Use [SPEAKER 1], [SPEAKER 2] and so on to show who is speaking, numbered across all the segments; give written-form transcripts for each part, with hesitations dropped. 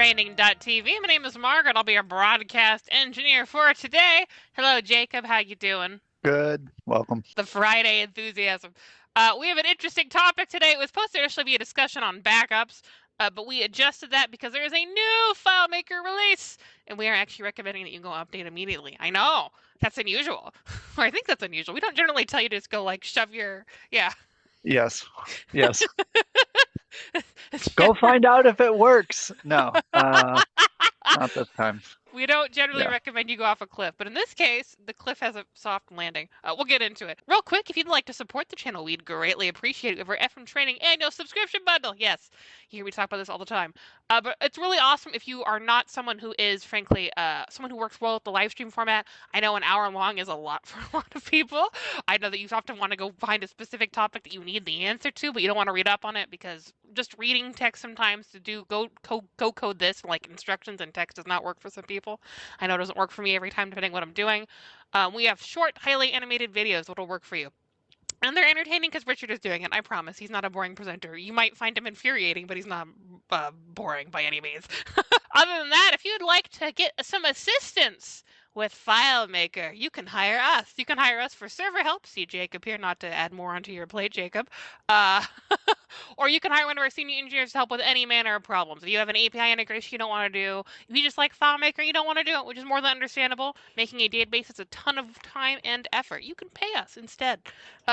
[SPEAKER 1] FileMakerTraining.tv. My name is Margaret. I'll be your broadcast engineer for today. Hello, Jacob. How you doing?
[SPEAKER 2] Good. Welcome.
[SPEAKER 1] The Friday enthusiasm. We have an interesting topic today. It was supposed to initially be a discussion on backups, but we adjusted that because there is a new FileMaker release, and we are actually recommending that you go update immediately. I know that's unusual, or I think that's unusual. We don't generally tell you to just go like shove your yeah.
[SPEAKER 2] Yes. Yes. Go find out if it works. No, not this time.
[SPEAKER 1] We don't generally
[SPEAKER 2] Yeah.
[SPEAKER 1] recommend you go off a cliff, but in this case, the cliff has a soft landing. We'll get into it. Real quick, if you'd like to support the channel, we'd greatly appreciate it with our FM Training annual subscription bundle. Yes, you hear me talk about this all the time. But it's really awesome if you are not someone who is, frankly, someone who works well with the live stream format. I know an hour long is a lot for a lot of people. I know that you often want to go find a specific topic that you need the answer to, but you don't want to read up on it because just reading text sometimes to do go code this like instructions and text does not work for some people. I know it doesn't work for me every time depending what I'm doing. We have short, highly animated videos that'll work for you. And they're entertaining because Richard is doing it. I promise. He's not a boring presenter. You might find him infuriating, but he's not boring by any means. Other than that, if you'd like to get some assistance with FileMaker, you can hire us. You can hire us for server help. See Jacob here, not to add more onto your plate, Jacob. Uh, or you can hire one of our senior engineers to help with any manner of problems. If you have an API integration you don't want to do, if you just like FileMaker and you don't want to do it, which is more than understandable, making a database is a ton of time and effort. You can pay us instead.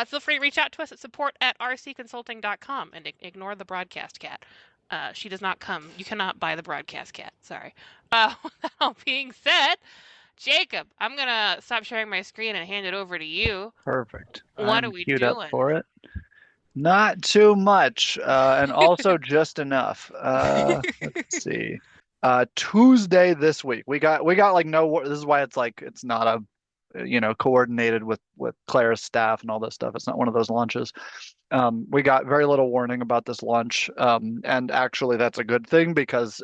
[SPEAKER 1] Feel free to reach out to us at support@rcconsulting.com and ignore the broadcast cat. She does not come. You cannot buy the broadcast cat. Sorry. With that being said, Jacob, I'm going to stop sharing my screen and hand it over to you.
[SPEAKER 2] Perfect.
[SPEAKER 1] What are
[SPEAKER 2] I'm
[SPEAKER 1] we
[SPEAKER 2] queued up
[SPEAKER 1] doing?
[SPEAKER 2] for it. Not too much, and also just enough. Let's see. Tuesday this week. We got like no. This is why it's like it's not a coordinated with Claire's staff and all this stuff. It's not one of those launches. We got very little warning about this launch, and actually that's a good thing because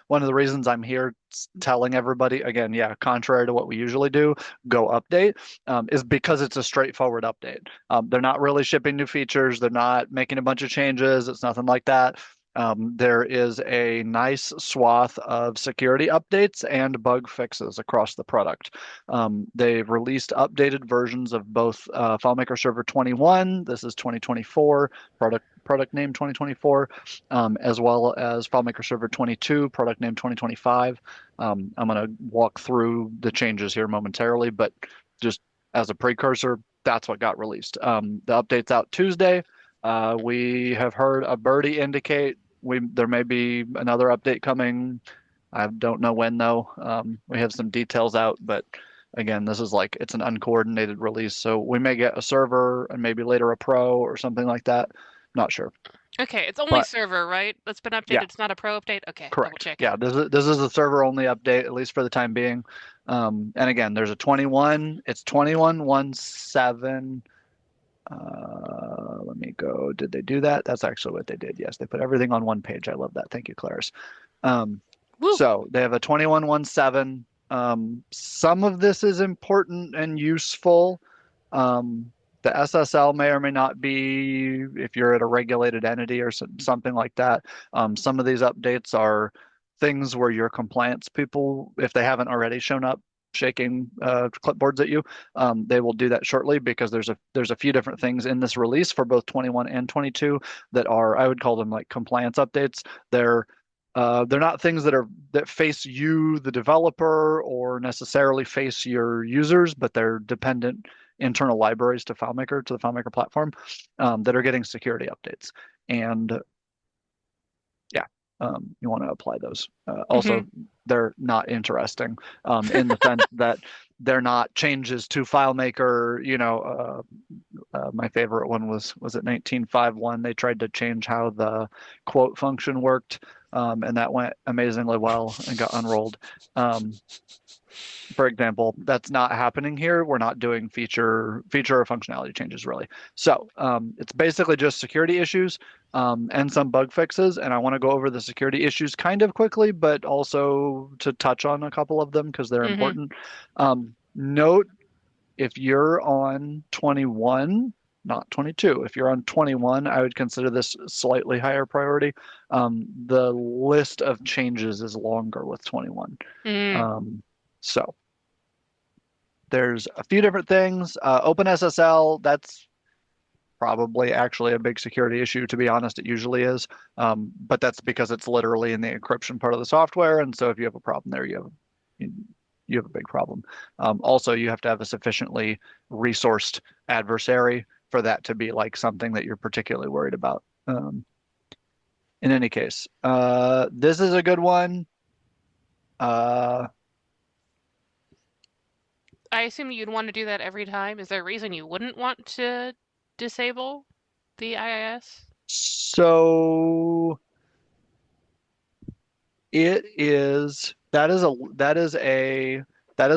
[SPEAKER 2] one of the reasons I'm here telling everybody again, yeah, contrary to what we usually do, go update, is because it's a straightforward update. They're not really shipping new features. They're not making a bunch of changes. It's nothing like that. There is a nice swath of security updates and bug fixes across the product. They've released updated versions of both FileMaker Server 21, this is 2024, product name 2024, as well as FileMaker Server 22, product name 2025. I'm going to walk through the changes here momentarily, but just as a precursor, that's what got released. The update's out Tuesday. We have heard a birdie indicate there may be another update coming. I don't know when though. We have some details out, but again, this is like it's an uncoordinated release, so we may get a server and maybe later a pro or something like that. Not sure,
[SPEAKER 1] Okay, it's only
[SPEAKER 2] but
[SPEAKER 1] server, right? That's been updated.
[SPEAKER 2] yeah,
[SPEAKER 1] It's not a pro update. Okay, double
[SPEAKER 2] correct.
[SPEAKER 1] checking.
[SPEAKER 2] Yeah, this is a server only update at least for the time being. And again, there's a 21. It's 21.17. Let me go. Did they do that? That's actually what they did. Yes, they put everything on one page. I love that. Thank you, Claris. Um,
[SPEAKER 1] Woo!
[SPEAKER 2] so they have a 21.17. Some of this is important and useful. The SSL may or may not be if you're at a regulated entity or something like that. Some of these updates are things where your compliance people, if they haven't already shown up shaking clipboards at you, they will do that shortly because there's a few different things in this release for both 21 and 22 that are, I would call them like compliance updates. They're not things that face you, the developer, or necessarily face your users, but they're dependent internal libraries to the FileMaker platform, that are getting security updates. And yeah, you want to apply those.
[SPEAKER 1] Hmm.
[SPEAKER 2] Also, they're not interesting in the sense that they're not changes to FileMaker. My favorite one was it 1951. They tried to change how the quote function worked, and that went amazingly well and got unrolled. For example, that's not happening here. We're not doing feature or functionality changes really. So it's basically just security issues and some bug fixes. And I want to go over the security issues kind of quickly, but also to touch on a couple of them because they're
[SPEAKER 1] Hmm.
[SPEAKER 2] important. Note if you're on 21, not 22. If you're on 21, I would consider this slightly higher priority. The list of changes is longer with 21.
[SPEAKER 1] Mm.
[SPEAKER 2] Um, so there's a few different things. OpenSSL, that's probably actually a big security issue. To be honest, it usually is. But that's because it's literally in the encryption part of the software. And so if you have a problem there, you, you have a big problem. Also, you have to have a sufficiently resourced adversary for that to be like something that you're particularly worried about. In any case, this is a good one. Uh,
[SPEAKER 1] I assume you'd want to do that every time. Is there a reason you wouldn't want to disable the IIS?
[SPEAKER 2] so it is that is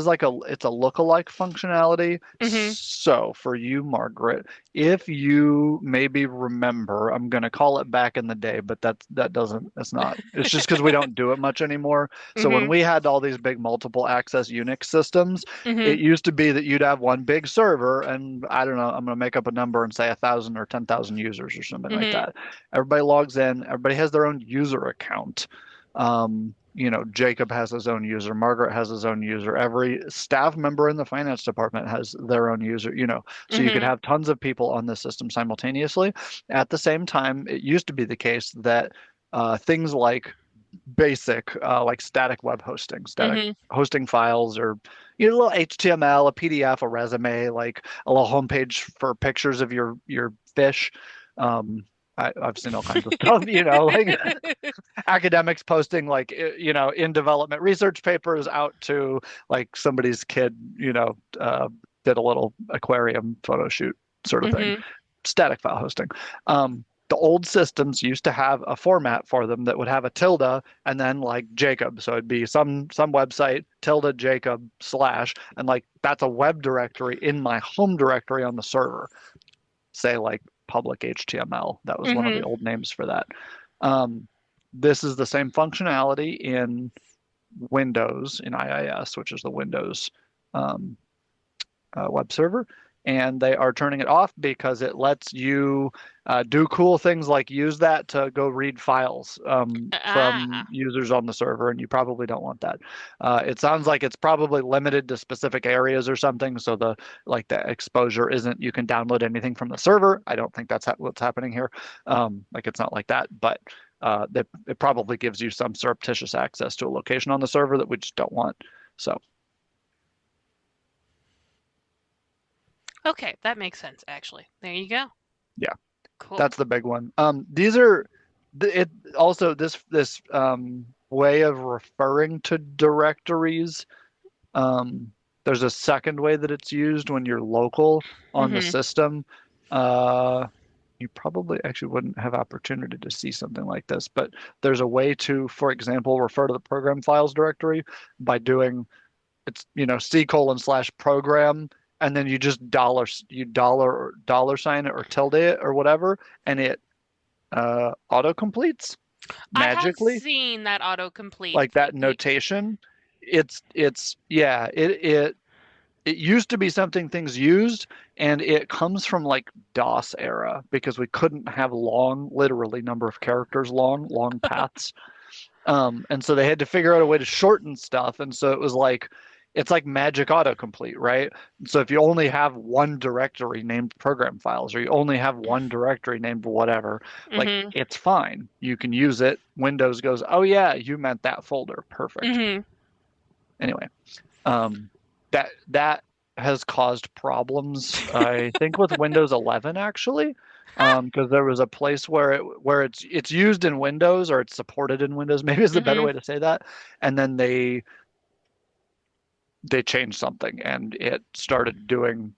[SPEAKER 2] like it's a lookalike functionality.
[SPEAKER 1] Mm-hmm.
[SPEAKER 2] So for you, Margaret, if you maybe remember, I'm gonna call it back in the day, but that doesn't it's not. It's just because we don't do it much anymore. So when
[SPEAKER 1] Mm-hmm.
[SPEAKER 2] we had all these big multiple access Unix systems,
[SPEAKER 1] Mm-hmm.
[SPEAKER 2] it used to be that you'd have one big server and I don't know, I'm gonna make up a number and say 1,000 or 10,000 users or something like
[SPEAKER 1] Mm-hmm.
[SPEAKER 2] that. Everybody logs in, everybody has their own user account. Jacob has his own user, Margaret has his own user, every staff member in the finance department has their own user. So you could
[SPEAKER 1] Mm-hmm.
[SPEAKER 2] have tons of people on the system simultaneously. At the same time, it used to be the case that things like basic, like static web hosting, static
[SPEAKER 1] Mm-hmm.
[SPEAKER 2] hosting files, or a little HTML, a PDF, a resume, like a little homepage for pictures of your fish. Um, I've seen all kinds of stuff, like academics posting like in development research papers out to like somebody's kid did a little aquarium photo shoot sort of thing.
[SPEAKER 1] Mm-hmm.
[SPEAKER 2] Static file hosting. The old systems used to have a format for them that would have a tilde and then like Jacob, so it'd be some website tilde Jacob slash, and like that's a web directory in my home directory on the server, say like public HTML. That was one of the
[SPEAKER 1] Mm-hmm.
[SPEAKER 2] old names for that. Um, this is the same functionality in Windows, in IIS, which is the Windows um, web server. And they are turning it off because it lets you do cool things like use that to go read files from
[SPEAKER 1] Ah.
[SPEAKER 2] users on the server, and you probably don't want that. It sounds like it's probably limited to specific areas or something, so the exposure isn't you can download anything from the server. I don't think that's what's happening here. Like it's not like that, but it probably gives you some surreptitious access to a location on the server that we just don't want. So
[SPEAKER 1] Okay, that makes sense, actually. There you go.
[SPEAKER 2] yeah.
[SPEAKER 1] Cool.
[SPEAKER 2] That's the big one. These are it also this way of referring to directories. Um, there's a second way that it's used when you're local on the
[SPEAKER 1] Mm-hmm.
[SPEAKER 2] system. Uh, you probably actually wouldn't have opportunity to see something like this, but there's a way to, for example, refer to the program files directory by doing it's C colon slash program, and then you just dollar sign it or tilde it or whatever, and it auto completes
[SPEAKER 1] I have
[SPEAKER 2] magically,
[SPEAKER 1] seen that autocomplete.
[SPEAKER 2] like that notation. It's yeah, it used to be something things used, and it comes from like DOS era because we couldn't have literally number of characters long paths. And so they had to figure out a way to shorten stuff. And so it's like magic autocomplete, right? So if you only have one directory named program files, or you only have one directory named whatever, like
[SPEAKER 1] Mm-hmm.
[SPEAKER 2] it's fine. You can use it. Windows goes, oh yeah, you meant that folder. Perfect.
[SPEAKER 1] Mm-hmm.
[SPEAKER 2] Anyway, um, that has caused problems, I think, with Windows 11 actually, because there was a place where it's used in Windows or it's supported in Windows, maybe is the better
[SPEAKER 1] Mm-hmm.
[SPEAKER 2] way to say that, and then they changed something and it started doing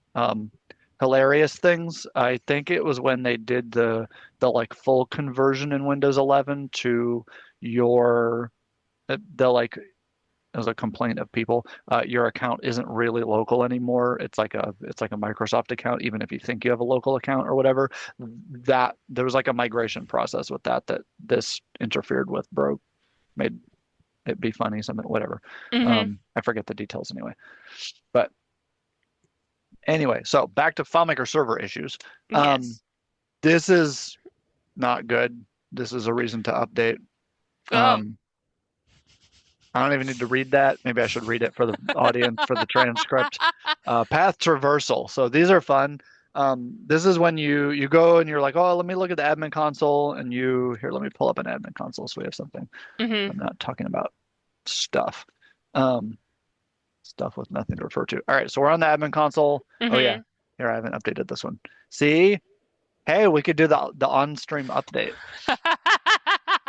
[SPEAKER 2] hilarious things. I think it was when they did the like full conversion in Windows 11 to your the like as a complaint of people, your account isn't really local anymore. It's like a Microsoft account, even if you think you have a local account or whatever. That there was like a migration process with that this interfered with, broke, made it be funny, something, whatever.
[SPEAKER 1] Mm-hmm.
[SPEAKER 2] I forget the details anyway. But Anyway, so back to FileMaker server issues. Um,
[SPEAKER 1] Yes.
[SPEAKER 2] this is not good. This is a reason to update.
[SPEAKER 1] Oh.
[SPEAKER 2] Um, I don't even need to read that. Maybe I should read it for the audience for the transcript. Path traversal. So these are fun. This is when you go and you're like, oh, let me look at the admin console, and you here, let me pull up an admin console so we have something.
[SPEAKER 1] Mhm.
[SPEAKER 2] I'm not talking about stuff. Um, Stuff with nothing to refer to. All right, so we're on the admin console. Oh yeah,
[SPEAKER 1] Mhm.
[SPEAKER 2] here I haven't updated this one. See, hey, we could do the on-stream update.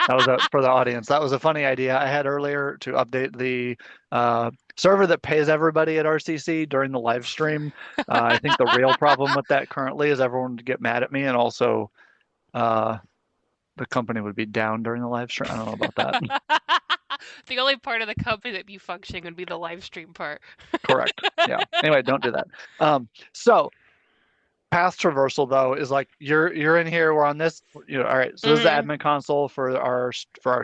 [SPEAKER 2] That was for the audience. That was a funny idea I had earlier to update the server that pays everybody at RCC during the live stream. I think the real problem with that currently is everyone would get mad at me, and also uh, the company would be down during the live stream. I don't know about that.
[SPEAKER 1] The only part of the company that be functioning would be the live stream part.
[SPEAKER 2] Correct. Yeah. Anyway, don't do that. So path traversal though is like you're in here, we're on this, all right, so this is the
[SPEAKER 1] Mhm.
[SPEAKER 2] admin console for our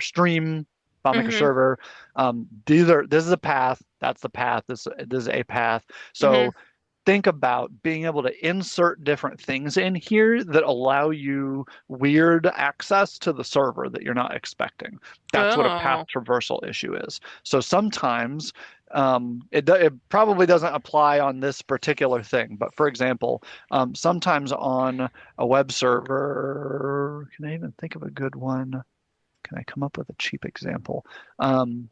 [SPEAKER 2] stream FileMaker
[SPEAKER 1] Mhm.
[SPEAKER 2] server. This is a path, that's the path, this is a path.
[SPEAKER 1] Mhm.
[SPEAKER 2] So think about being able to insert different things in here that allow you weird access to the server that you're not expecting. That's what a path
[SPEAKER 1] Oh.
[SPEAKER 2] traversal issue is. So sometimes it probably doesn't apply on this particular thing, but for example, sometimes on a web server, can I even think of a good one? Can I come up with a cheap example? Um,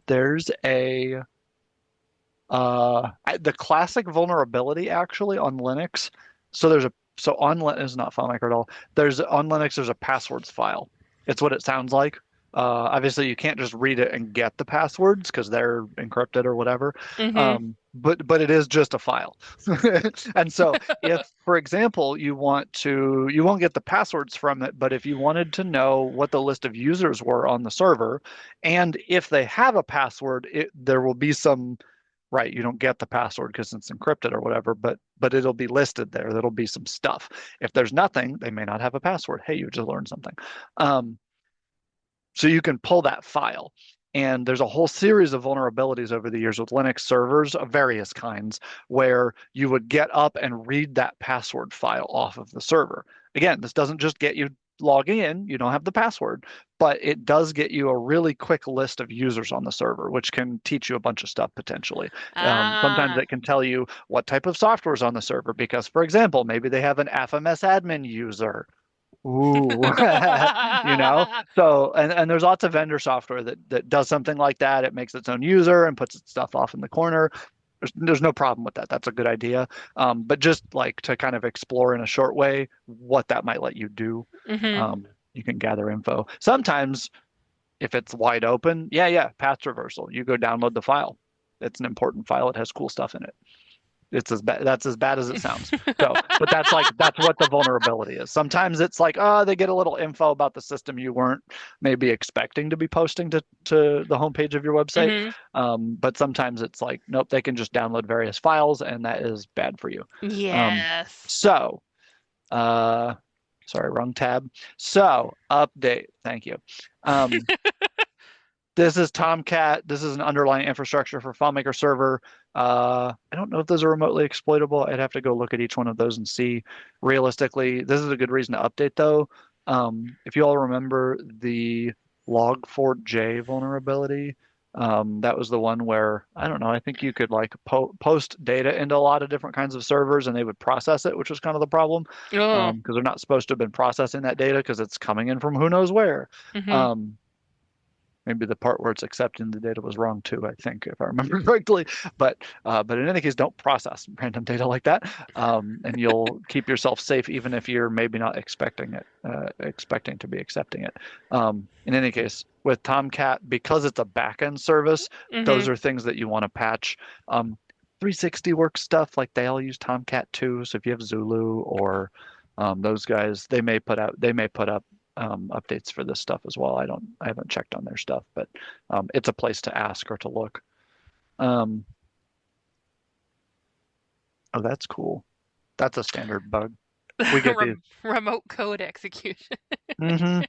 [SPEAKER 2] there's the classic vulnerability actually on Linux. So on Linux is not FileMaker at all. There's on Linux there's a passwords file. It's what it sounds like. Obviously, you can't just read it and get the passwords because they're encrypted or whatever.
[SPEAKER 1] Mhm.
[SPEAKER 2] But it is just a file. And so if, for example, you won't get the passwords from it, but if you wanted to know what the list of users were on the server, and if they have a password, there will be some. Right, you don't get the password because it's encrypted or whatever, but it'll be listed there. There'll be some stuff. If there's nothing, they may not have a password. Hey, you just learned something. Um, so you can pull that file. And there's a whole series of vulnerabilities over the years with Linux servers of various kinds where you would get up and read that password file off of the server. Again, this doesn't just get you logging in, you don't have the password, but it does get you a really quick list of users on the server, which can teach you a bunch of stuff potentially. Sometimes
[SPEAKER 1] Ah.
[SPEAKER 2] it can tell you what type of software is on the server because, for example, maybe they have an FMS admin user. Ooh, you know? So, and there's lots of vendor software that does something like that. It makes its own user and puts its stuff off in the corner. There's no problem with that. That's a good idea. But just like to kind of explore in a short way what that might let you do.
[SPEAKER 1] Mhm.
[SPEAKER 2] You can gather info. Sometimes if it's wide open, yeah, path traversal. You go download the file. It's an important file. It has cool stuff in it. It's as bad. That's as bad as it sounds. So, but that's what the vulnerability is. Sometimes it's like, oh, they get a little info about the system you weren't maybe expecting to be posting to the homepage of your website.
[SPEAKER 1] Mhm.
[SPEAKER 2] But sometimes it's like, nope, they can just download various files, and that is bad for you. Um,
[SPEAKER 1] Yes.
[SPEAKER 2] so, uh, sorry, wrong tab. So, update. Thank you. Um, this is Tomcat. This is an underlying infrastructure for FileMaker server. I don't know if those are remotely exploitable. I'd have to go look at each one of those and see. Realistically, this is a good reason to update though. If you all remember the log4j vulnerability, that was the one where, I don't know, I think you could like post data into a lot of different kinds of servers and they would process it, which was kind of the problem
[SPEAKER 1] Oh.
[SPEAKER 2] because they're not supposed to have been processing that data because it's coming in from who knows where.
[SPEAKER 1] Mhm.
[SPEAKER 2] Um, Maybe the part where it's accepting the data was wrong too, I think, if I remember correctly. But in any case, don't process random data like that, and you'll keep yourself safe even if you're maybe not expecting to be accepting it. In any case, with Tomcat, because it's a backend service, those
[SPEAKER 1] Mhm.
[SPEAKER 2] are things that you want to patch. 360 work stuff like they all use Tomcat too. So if you have Zulu or those guys, they may put up updates for this stuff as well. I haven't checked on their stuff, but it's a place to ask or to look. Um, oh, that's cool. That's a standard bug. We get these.
[SPEAKER 1] Remote code execution.
[SPEAKER 2] hmm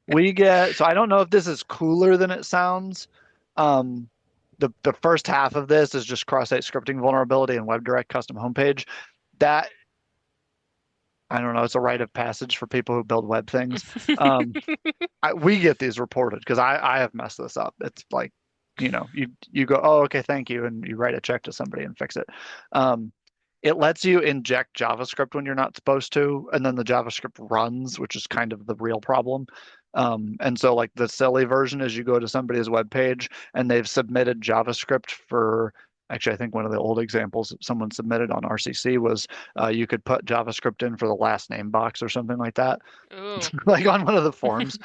[SPEAKER 2] We get, so I don't know if this is cooler than it sounds. Um, the first half of this is just cross-site scripting vulnerability and WebDirect custom homepage. That I don't know, it's a rite of passage for people who build web things. Um, we get these reported because I have messed this up. It's like, you go, oh, okay, thank you, and you write a check to somebody and fix it. Um, it lets you inject JavaScript when you're not supposed to, and then the JavaScript runs, which is kind of the real problem. And so like the silly version is you go to somebody's web page and they've submitted JavaScript for actually I think one of the old examples that someone submitted on RCC was you could put JavaScript in for the last name box or something like that,
[SPEAKER 1] Ooh.
[SPEAKER 2] like on one of the forms.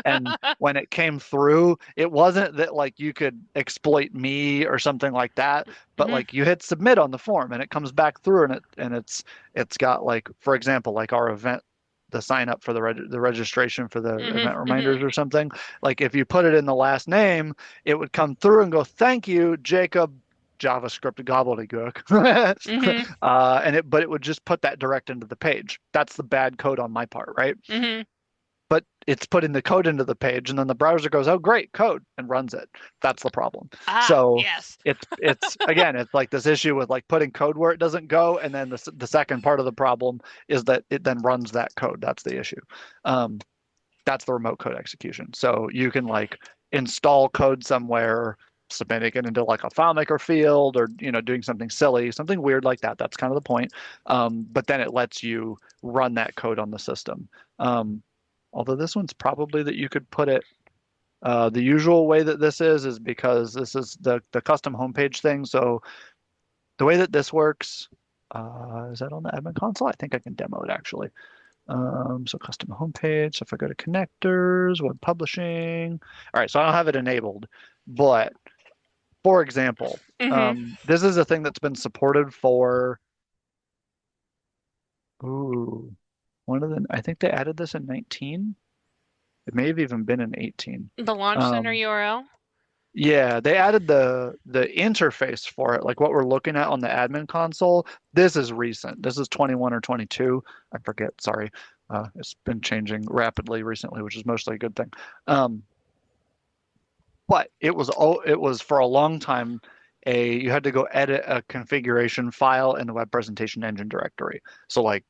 [SPEAKER 2] And when it came through, it wasn't that like you could exploit me or something like that, but
[SPEAKER 1] Mhm.
[SPEAKER 2] like you hit submit on the form and it comes back through and it's got like, for example, like our event, the sign up for the registration for the
[SPEAKER 1] Mhm.
[SPEAKER 2] event reminders
[SPEAKER 1] Mhm.
[SPEAKER 2] or something. Like if you put it in the last name, it would come through and go, "Thank you, Jacob." JavaScript gobbledygook,
[SPEAKER 1] Mhm.
[SPEAKER 2] but it would just put that direct into the page. That's the bad code on my part, right?
[SPEAKER 1] Mhm.
[SPEAKER 2] But it's putting the code into the page, and then the browser goes, "Oh, great, code," and runs it. That's the problem.
[SPEAKER 1] Ah,
[SPEAKER 2] So
[SPEAKER 1] yes.
[SPEAKER 2] it's again, it's like this issue with like putting code where it doesn't go, and then the second part of the problem is that it then runs that code. That's the issue. Um, that's the remote code execution. So you can like install code somewhere, submitting it into like a FileMaker field, or doing something silly, something weird like that. That's kind of the point. But then it lets you run that code on the system. Although this one's probably that you could put it. The usual way that this is because this is the custom homepage thing. So the way that this works, is that on the admin console? I think I can demo it actually. So custom homepage. So if I go to connectors, web publishing. All right, so I don't have it enabled, but for example,
[SPEAKER 1] Mhm.
[SPEAKER 2] this is a thing that's been supported for, ooh, one of the, I think they added this in 19. It may have even been in 18.
[SPEAKER 1] The launch center
[SPEAKER 2] Um,
[SPEAKER 1] URL.
[SPEAKER 2] yeah, they added the interface for it, like what we're looking at on the admin console. This is recent. This is 21 or 22. I forget, sorry. It's been changing rapidly recently, which is mostly a good thing. Um, but it was for a long time you had to go edit a configuration file in the web presentation engine directory. So like,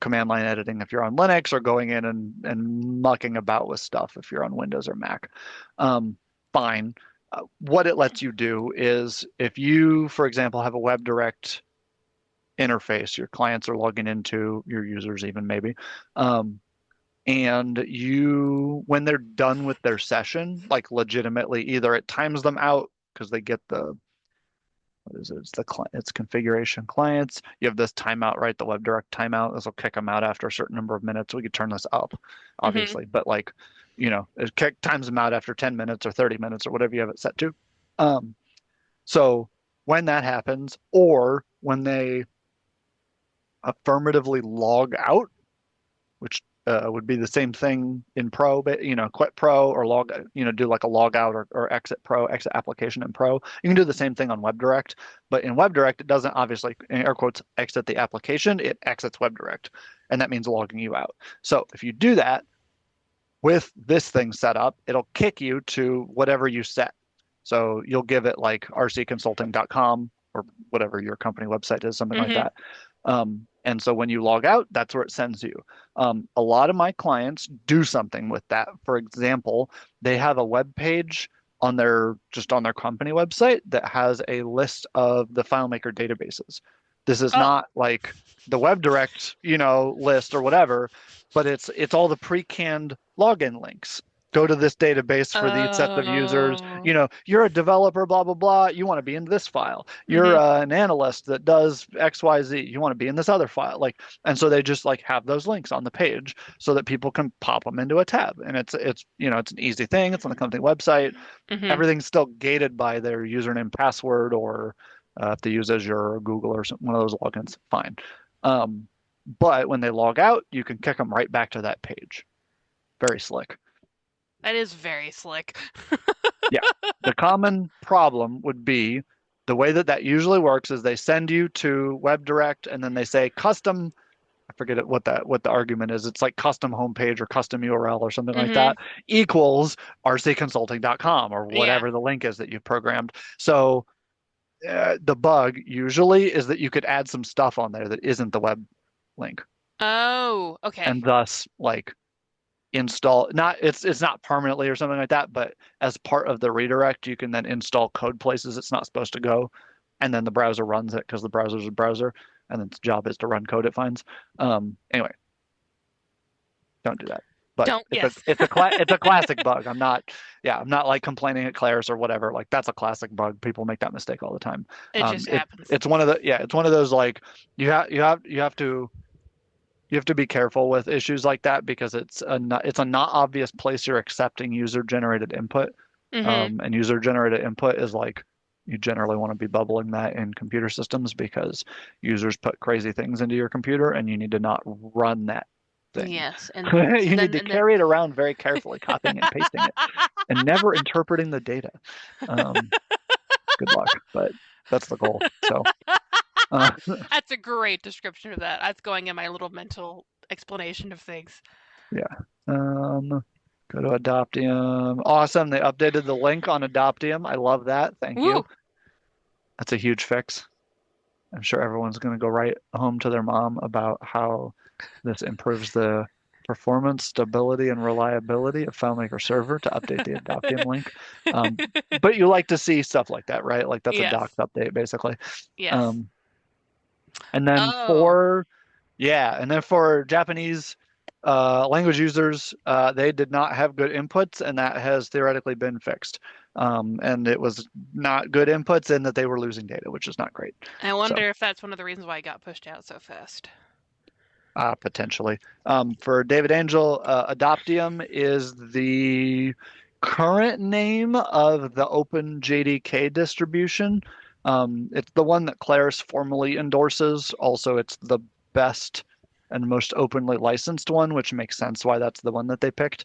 [SPEAKER 2] command line editing if you're on Linux, or going in and mucking about with stuff if you're on Windows or Mac. Fine. What it lets you do is if you, for example, have a WebDirect interface, your clients are logging into, your users even maybe, and when they're done with their session, like legitimately, either it times them out because they get what is it? It's configuration clients. You have this timeout, right? The WebDirect timeout. This will kick them out after a certain number of minutes. We could turn this up,
[SPEAKER 1] Mhm.
[SPEAKER 2] obviously, but like, times them out after 10 minutes or 30 minutes or whatever you have it set to. Um, so when that happens, or when they affirmatively log out, which would be the same thing in Pro, but quit Pro, or do like a log out, or exit Pro, exit application in Pro. You can do the same thing on WebDirect, but in WebDirect, it doesn't obviously, in air quotes, exit the application, it exits WebDirect, and that means logging you out. So if you do that with this thing set up, it'll kick you to whatever you set. So you'll give it like rcconsulting.com, or whatever your company website is, something like
[SPEAKER 1] Mhm.
[SPEAKER 2] that. And so when you log out, that's where it sends you. A lot of my clients do something with that. For example, they have a web page on their company website that has a list of the FileMaker databases. This is
[SPEAKER 1] Oh.
[SPEAKER 2] not like the WebDirect, list or whatever, but it's all the pre-canned login links. Go to this database for these sets of users.
[SPEAKER 1] Oh.
[SPEAKER 2] You're a developer, blah, blah, blah. You want to be in this file. You're
[SPEAKER 1] Mhm.
[SPEAKER 2] an analyst that does XYZ. You want to be in this other file. And so they just like have those links on the page so that people can pop them into a tab. And it's an easy thing. It's on the company website.
[SPEAKER 1] Mhm.
[SPEAKER 2] Everything's still gated by their username, password, or if they use Azure or Google or one of those logins, fine. Um, but when they log out, you can kick them right back to that page. Very slick.
[SPEAKER 1] That is very slick.
[SPEAKER 2] Yeah. The common problem would be the way that usually works is they send you to WebDirect, and then they say custom, I forget it, what the argument is. It's like custom homepage or custom URL or something like
[SPEAKER 1] Mm-hmm.
[SPEAKER 2] that equals rcconsulting.com or
[SPEAKER 1] Yeah.
[SPEAKER 2] whatever the link is that you've programmed. So the bug usually is that you could add some stuff on there that isn't the web link,
[SPEAKER 1] Oh, okay.
[SPEAKER 2] and thus like install not it's not permanently or something like that, but as part of the redirect, you can then install code places it's not supposed to go, and then the browser runs it because the browser's a browser, and then its job is to run code it finds. Anyway, don't do that. But
[SPEAKER 1] Don't,
[SPEAKER 2] it's a
[SPEAKER 1] yes.
[SPEAKER 2] it's a classic bug. I'm not like complaining at Claris or whatever. Like that's a classic bug. People make that mistake all the time.
[SPEAKER 1] It just happens.
[SPEAKER 2] It's one of the yeah, it's one of those like you have to be careful with issues like that because it's a not obvious place you're accepting user generated input.
[SPEAKER 1] Mm-hmm.
[SPEAKER 2] And user generated input is like you generally want to be bubbling that in computer systems because users put crazy things into your computer and you need to not run that thing.
[SPEAKER 1] Yes. And
[SPEAKER 2] You need
[SPEAKER 1] then
[SPEAKER 2] to
[SPEAKER 1] and then
[SPEAKER 2] carry it around very carefully, copying and pasting it and never interpreting the data. Um, Good luck, but that's the goal. So, uh,
[SPEAKER 1] that's a great description of that. That's going in my little mental explanation of things.
[SPEAKER 2] yeah. Go to Adoptium. Awesome. They updated the link on Adoptium. I love that. Thank you.
[SPEAKER 1] Woo!
[SPEAKER 2] That's a huge fix. I'm sure everyone's going to go right home to their mom about how this improves the performance, stability, and reliability of FileMaker server to update the Adoptium link. But you like to see stuff like that, right? Like that's a
[SPEAKER 1] Yes.
[SPEAKER 2] docs update, basically.
[SPEAKER 1] Yes.
[SPEAKER 2] Um, and then
[SPEAKER 1] Oh.
[SPEAKER 2] for Yeah, and then for Japanese language users, they did not have good inputs, and that has theoretically been fixed. And it was not good inputs in that they were losing data, which is not great.
[SPEAKER 1] I
[SPEAKER 2] So,
[SPEAKER 1] wonder if that's one of the reasons why it got pushed out so fast.
[SPEAKER 2] potentially. For David Angel, Adoptium is the current name of the OpenJDK distribution. It's the one that Claris formally endorses. Also, it's the best and most openly licensed one, which makes sense why that's the one that they picked.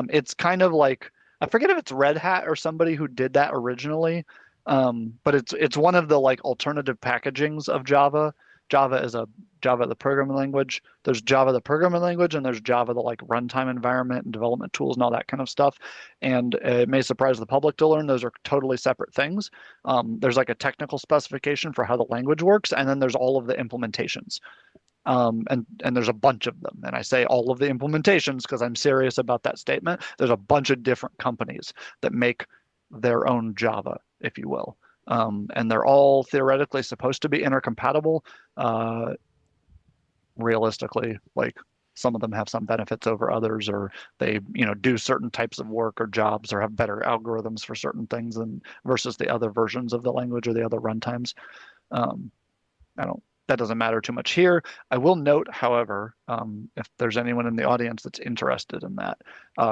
[SPEAKER 2] It's kind of like I forget if it's Red Hat or somebody who did that originally, but it's one of the like alternative packagings of Java. Java is a Java the programming language. There's Java the programming language, and there's Java the like runtime environment and development tools and all that kind of stuff. And it may surprise the public to learn those are totally separate things. There's like a technical specification for how the language works, and then there's all of the implementations. And there's a bunch of them. And I say all of the implementations because I'm serious about that statement. There's a bunch of different companies that make their own Java, if you will. And they're all theoretically supposed to be intercompatible. Uh, Realistically, like some of them have some benefits over others, or they, do certain types of work or jobs or have better algorithms for certain things than versus the other versions of the language or the other runtimes. Um, I don't, that doesn't matter too much here. I will note, however, if there's anyone in the audience that's interested in that,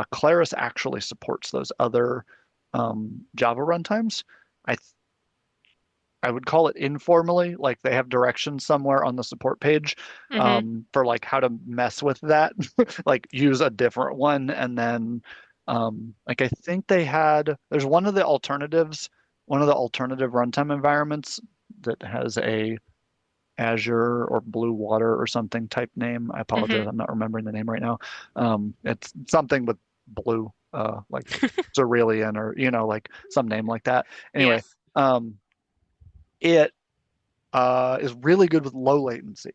[SPEAKER 2] Claris actually supports those other Java runtimes. I I would call it informally, like they have directions somewhere on the support page
[SPEAKER 1] Mm-hmm.
[SPEAKER 2] for like how to mess with that, like use a different one, and then like I think there's one of the alternative runtime environments that has a Azure or Blue Water or something type name. I
[SPEAKER 1] Mm-hmm.
[SPEAKER 2] apologize, I'm not remembering the name right now. It's something with blue, like Cerulean or like some name like that. Anyway,
[SPEAKER 1] Yes.
[SPEAKER 2] um, it is really good with low latency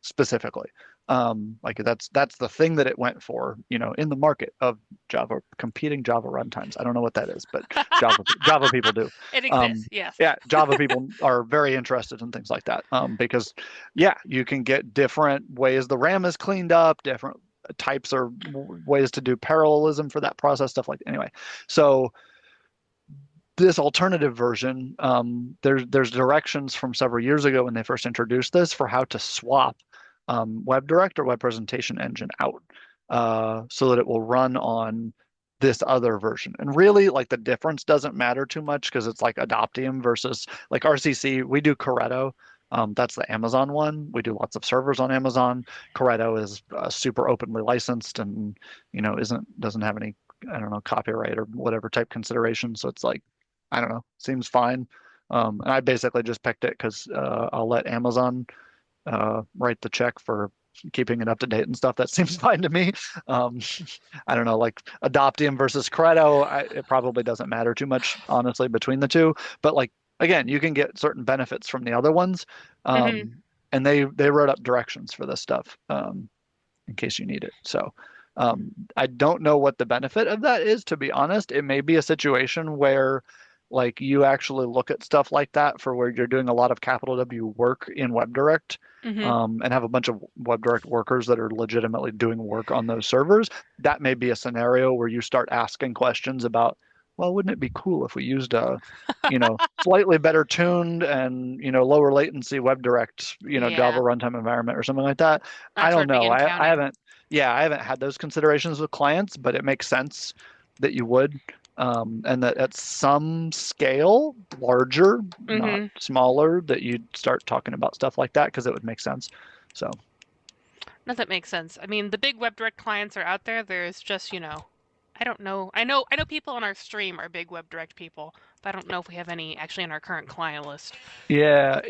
[SPEAKER 2] specifically. Like that's the thing that it went for, in the market of Java competing Java runtimes. I don't know what that is, but Java people do.
[SPEAKER 1] It exists.
[SPEAKER 2] Um,
[SPEAKER 1] Yes.
[SPEAKER 2] yeah, Java people are very interested in things like that because yeah, you can get different ways the RAM is cleaned up, different types or ways to do parallelism for that process, stuff like that. Anyway. So this alternative version, there's directions from several years ago when they first introduced this for how to swap WebDirect or Web Presentation Engine out so that it will run on this other version. And really, like the difference doesn't matter too much because it's like Adoptium versus like RCC. We do Corretto. That's the Amazon one. We do lots of servers on Amazon. Corretto is super openly licensed and doesn't have any I don't know copyright or whatever type consideration. So it's like I don't know, seems fine. And I basically just picked it because I'll let Amazon write the check for keeping it up to date and stuff, that seems fine to me. Um, I don't know, like Adoptium versus Credo, it probably doesn't matter too much, honestly, between the two. But like again, you can get certain benefits from the other ones,
[SPEAKER 1] Hmm.
[SPEAKER 2] and they wrote up directions for this stuff. In case you need it. So I don't know what the benefit of that is, to be honest. It may be a situation where like you actually look at stuff like that for where you're doing a lot of capital W work in WebDirect,
[SPEAKER 1] Hmm.
[SPEAKER 2] and have a bunch of WebDirect workers that are legitimately doing work on those servers. That may be a scenario where you start asking questions about, well, wouldn't it be cool if we used a, slightly better tuned and, lower latency WebDirect, Java
[SPEAKER 1] Yeah,
[SPEAKER 2] runtime environment or something like that. I
[SPEAKER 1] that's where
[SPEAKER 2] don't
[SPEAKER 1] it
[SPEAKER 2] know.
[SPEAKER 1] began
[SPEAKER 2] I
[SPEAKER 1] counting.
[SPEAKER 2] haven't, yeah, I haven't had those considerations with clients, but it makes sense that you would. And that at some scale, larger, not
[SPEAKER 1] Hmm.
[SPEAKER 2] smaller, that you'd start talking about stuff like that because it would make sense. So,
[SPEAKER 1] No, that makes sense. I mean, the big WebDirect clients are out there. There's just, I don't know. I know people on our stream are big WebDirect people, but I don't know if we have any actually on our current client list.
[SPEAKER 2] yeah,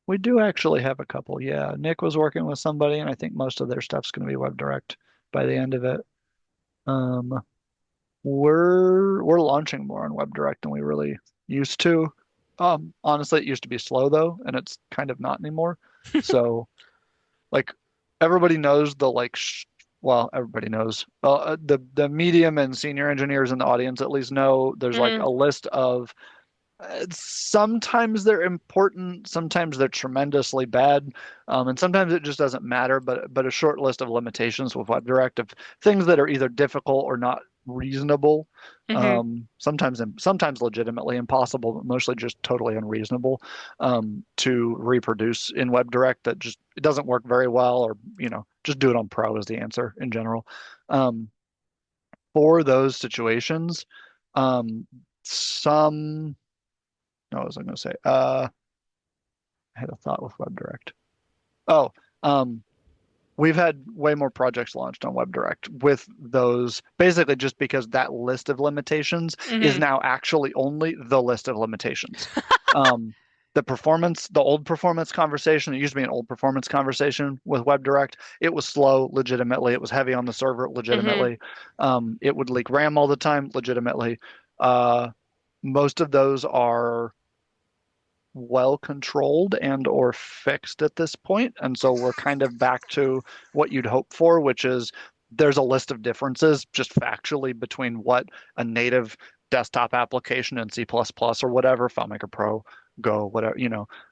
[SPEAKER 2] we do actually have a couple. Yeah, Nick was working with somebody, and I think most of their stuff's going to be WebDirect by the end of it. Um, we're launching more on WebDirect than we really used to. Honestly, it used to be slow though, and it's kind of not anymore. So, like, everybody knows well, everybody knows. The medium and senior engineers in the audience at least know there's like
[SPEAKER 1] Hmm.
[SPEAKER 2] a list of sometimes they're important, sometimes they're tremendously bad, and sometimes it just doesn't matter. But a short list of limitations with WebDirect of things that are either difficult or not reasonable.
[SPEAKER 1] Hmm.
[SPEAKER 2] Sometimes legitimately impossible, but mostly just totally unreasonable to reproduce in WebDirect. That just it doesn't work very well, or just do it on Pro is the answer in general. Um, for those situations, um, some no, what was I going to say? I had a thought with WebDirect. Oh, um, we've had way more projects launched on WebDirect with those, basically just because that list of limitations is
[SPEAKER 1] Hmm.
[SPEAKER 2] now actually only the list of limitations. Um, the old performance conversation, it used to be an old performance conversation with WebDirect. It was slow, legitimately. It was heavy on the server,
[SPEAKER 1] Hmm.
[SPEAKER 2] legitimately. It would leak RAM all the time, legitimately. Uh, most of those are well controlled and or fixed at this point. And so we're kind of back to what you'd hope for, which is there's a list of differences just factually between what a native desktop application in C++ or whatever, FileMaker Pro, Go, whatever,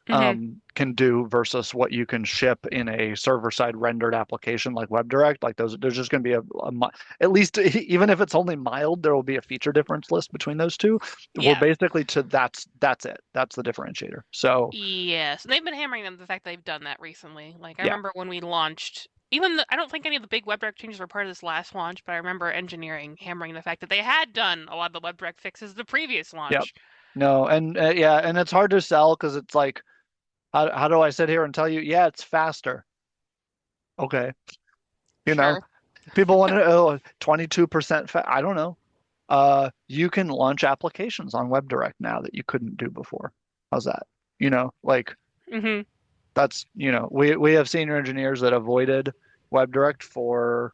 [SPEAKER 1] Hmm.
[SPEAKER 2] can do versus what you can ship in a server-side rendered application like WebDirect. Like there's just going to be at least even if it's only mild, there will be a feature difference list between those two. We're
[SPEAKER 1] Yeah.
[SPEAKER 2] basically to that's it. That's the differentiator. So
[SPEAKER 1] Yes, they've been hammering them the fact they've done that recently. Like I
[SPEAKER 2] yeah,
[SPEAKER 1] remember when we launched, I don't think any of the big WebDirect changes were part of this last launch, but I remember engineering hammering the fact that they had done a lot of the WebDirect fixes the previous
[SPEAKER 2] yep.
[SPEAKER 1] launch.
[SPEAKER 2] No, and yeah, and it's hard to sell because it's like, how do I sit here and tell you, yeah, it's faster. Okay, you know,
[SPEAKER 1] Sure.
[SPEAKER 2] people want to, oh, 22% I don't know. You can launch applications on WebDirect now that you couldn't do before. How's that? Like
[SPEAKER 1] Hmm.
[SPEAKER 2] that's, we have senior engineers that avoided WebDirect for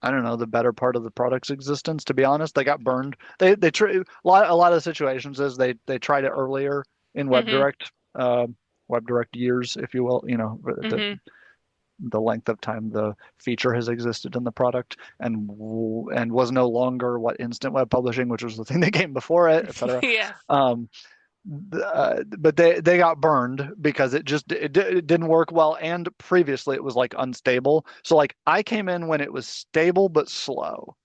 [SPEAKER 2] I don't know, the better part of the product's existence. To be honest, they got burned. They try a lot of the situations is they tried it earlier in
[SPEAKER 1] Hmm.
[SPEAKER 2] WebDirect years, if you will.
[SPEAKER 1] Hmm.
[SPEAKER 2] The length of time the feature has existed in the product, and was no longer what instant web publishing, which was the thing that came before it, etc.
[SPEAKER 1] Yes.
[SPEAKER 2] Um, but they got burned because it didn't work well, and previously it was like unstable. So like I came in when it was stable but slow.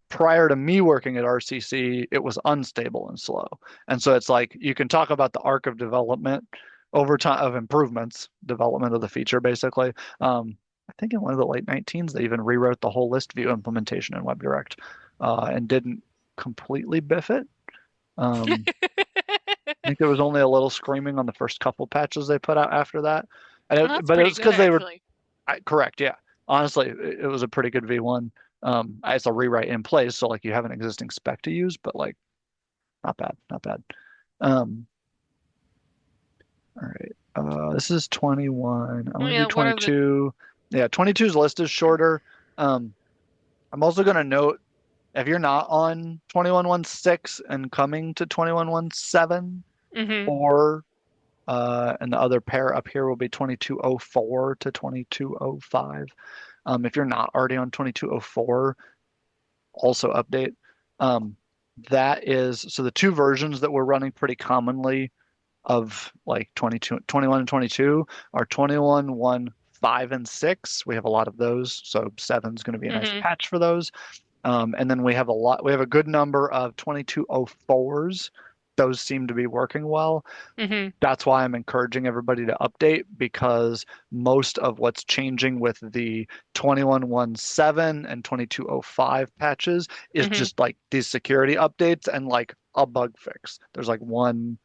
[SPEAKER 2] Prior to me working at RCC, it was unstable and slow. And so it's like you can talk about the arc of development over time of improvements, development of the feature basically. I think in one of the late 19s they even rewrote the whole list view implementation in WebDirect, and didn't completely biff it. Um, I think there was only a little screaming on the first couple patches they put out after that.
[SPEAKER 1] Well, that's
[SPEAKER 2] But it
[SPEAKER 1] pretty
[SPEAKER 2] was
[SPEAKER 1] good
[SPEAKER 2] because they were
[SPEAKER 1] actually.
[SPEAKER 2] correct. Yeah. Honestly, it was a pretty good V1. It's a rewrite in place. So like you have an existing spec to use, but like not bad, not bad. Um, all right. This is 21. I want to do
[SPEAKER 1] Yeah, what are the
[SPEAKER 2] 22. Yeah, 22's list is shorter. Um, I'm also going to note if you're not on 21.16 and coming to 21.17,
[SPEAKER 1] mm-hmm,
[SPEAKER 2] or and the other pair up here will be 2204 to 2205. If you're not already on 2204, also update. Um, that is so the two versions that we're running pretty commonly of like 22, 21 and 22 are 21, 1, 5, and 6. We have a lot of those, so 7 is going to be a nice
[SPEAKER 1] mm-hmm,
[SPEAKER 2] patch for those. And then we have a good number of 2204s. Those seem to be working well.
[SPEAKER 1] mm-hmm,
[SPEAKER 2] That's why I'm encouraging everybody to update because most of what's changing with the 21.17 and 2205 patches is
[SPEAKER 1] mm-hmm.
[SPEAKER 2] just like these security updates and like a bug fix. There's like one,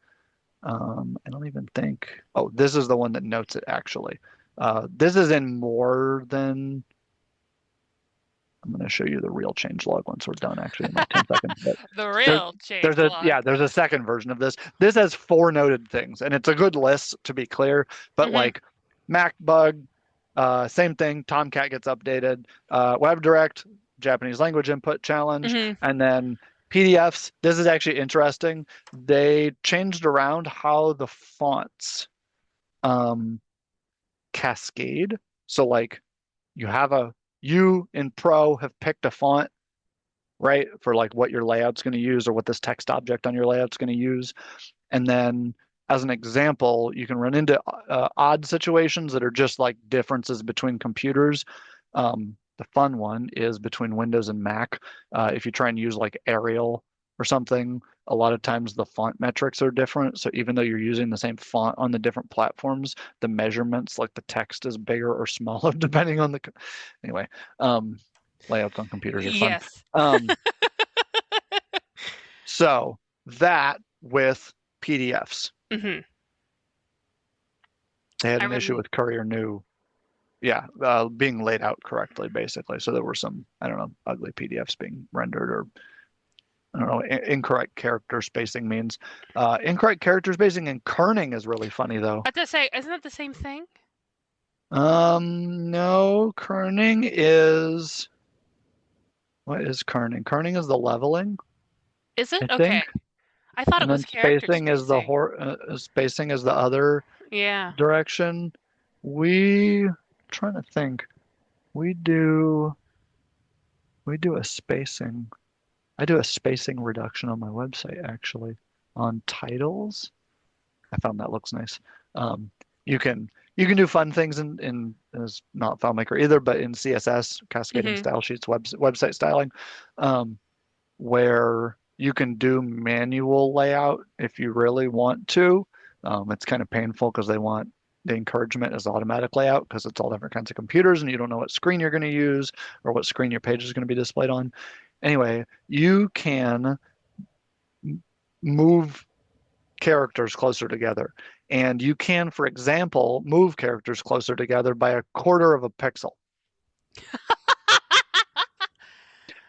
[SPEAKER 2] I don't even think, oh, this is the one that notes it actually. This is in more than I'm going to show you the real change log once we're done, actually, in like 10 seconds. But
[SPEAKER 1] The
[SPEAKER 2] there,
[SPEAKER 1] real change log.
[SPEAKER 2] there's a second version of this. This has 4 noted things, and it's a good list to be clear. But
[SPEAKER 1] Mm-hmm,
[SPEAKER 2] like Mac bug, same thing. Tomcat gets updated. WebDirect, Japanese language input challenge,
[SPEAKER 1] mm-hmm,
[SPEAKER 2] and then PDFs. This is actually interesting. They changed around how the fonts um, cascade. So like you in Pro have picked a font, right, for like what your layout's going to use or what this text object on your layout's going to use. And then as an example, you can run into odd situations that are just like differences between computers. The fun one is between Windows and Mac. If you try and use like Arial or something, a lot of times the font metrics are different. So even though you're using the same font on the different platforms, the measurements, like the text is bigger or smaller depending on the. Anyway, um, layouts on computers are fun.
[SPEAKER 1] yes.
[SPEAKER 2] Um, so that with PDFs.
[SPEAKER 1] Mm-hmm.
[SPEAKER 2] They had
[SPEAKER 1] I
[SPEAKER 2] an issue
[SPEAKER 1] rem
[SPEAKER 2] with Courier New, yeah, being laid out correctly, basically. So there were some, I don't know, ugly PDFs being rendered, or I don't know, incorrect character spacing means. Incorrect character spacing and kerning is really funny though.
[SPEAKER 1] I have to say, isn't that the same thing?
[SPEAKER 2] No, kerning is what is kerning? Kerning is the leveling,
[SPEAKER 1] Is it?
[SPEAKER 2] I
[SPEAKER 1] Okay.
[SPEAKER 2] think,
[SPEAKER 1] I thought it
[SPEAKER 2] and
[SPEAKER 1] was
[SPEAKER 2] then
[SPEAKER 1] character spacing.
[SPEAKER 2] spacing is the other
[SPEAKER 1] Yeah.
[SPEAKER 2] direction. We trying to think. We do we do a spacing. I do a spacing reduction on my website actually on titles. I found that looks nice. Um, you can you can do fun things in as not FileMaker either, but in CSS, cascading
[SPEAKER 1] Mm-hmm.
[SPEAKER 2] style sheets, website styling, um, where you can do manual layout if you really want to. It's kind of painful because they want the encouragement is automatic layout because it's all different kinds of computers and you don't know what screen you're going to use or what screen your page is going to be displayed on. Anyway, you can move characters closer together. And you can, for example, move characters closer together by a quarter of a pixel,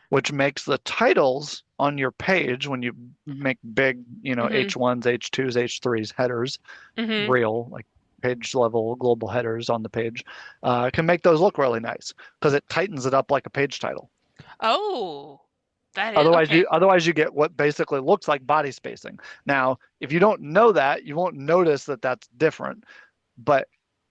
[SPEAKER 2] which makes the titles on your page when you make big,
[SPEAKER 1] Mm-hmm.
[SPEAKER 2] H1s, H2s, H3s headers,
[SPEAKER 1] Mm-hmm.
[SPEAKER 2] real, like page level global headers on the page, can make those look really nice because it tightens it up like a page title.
[SPEAKER 1] Oh, that is okay.
[SPEAKER 2] Otherwise you get what basically looks like body spacing. Now, if you don't know that, you won't notice that that's different. But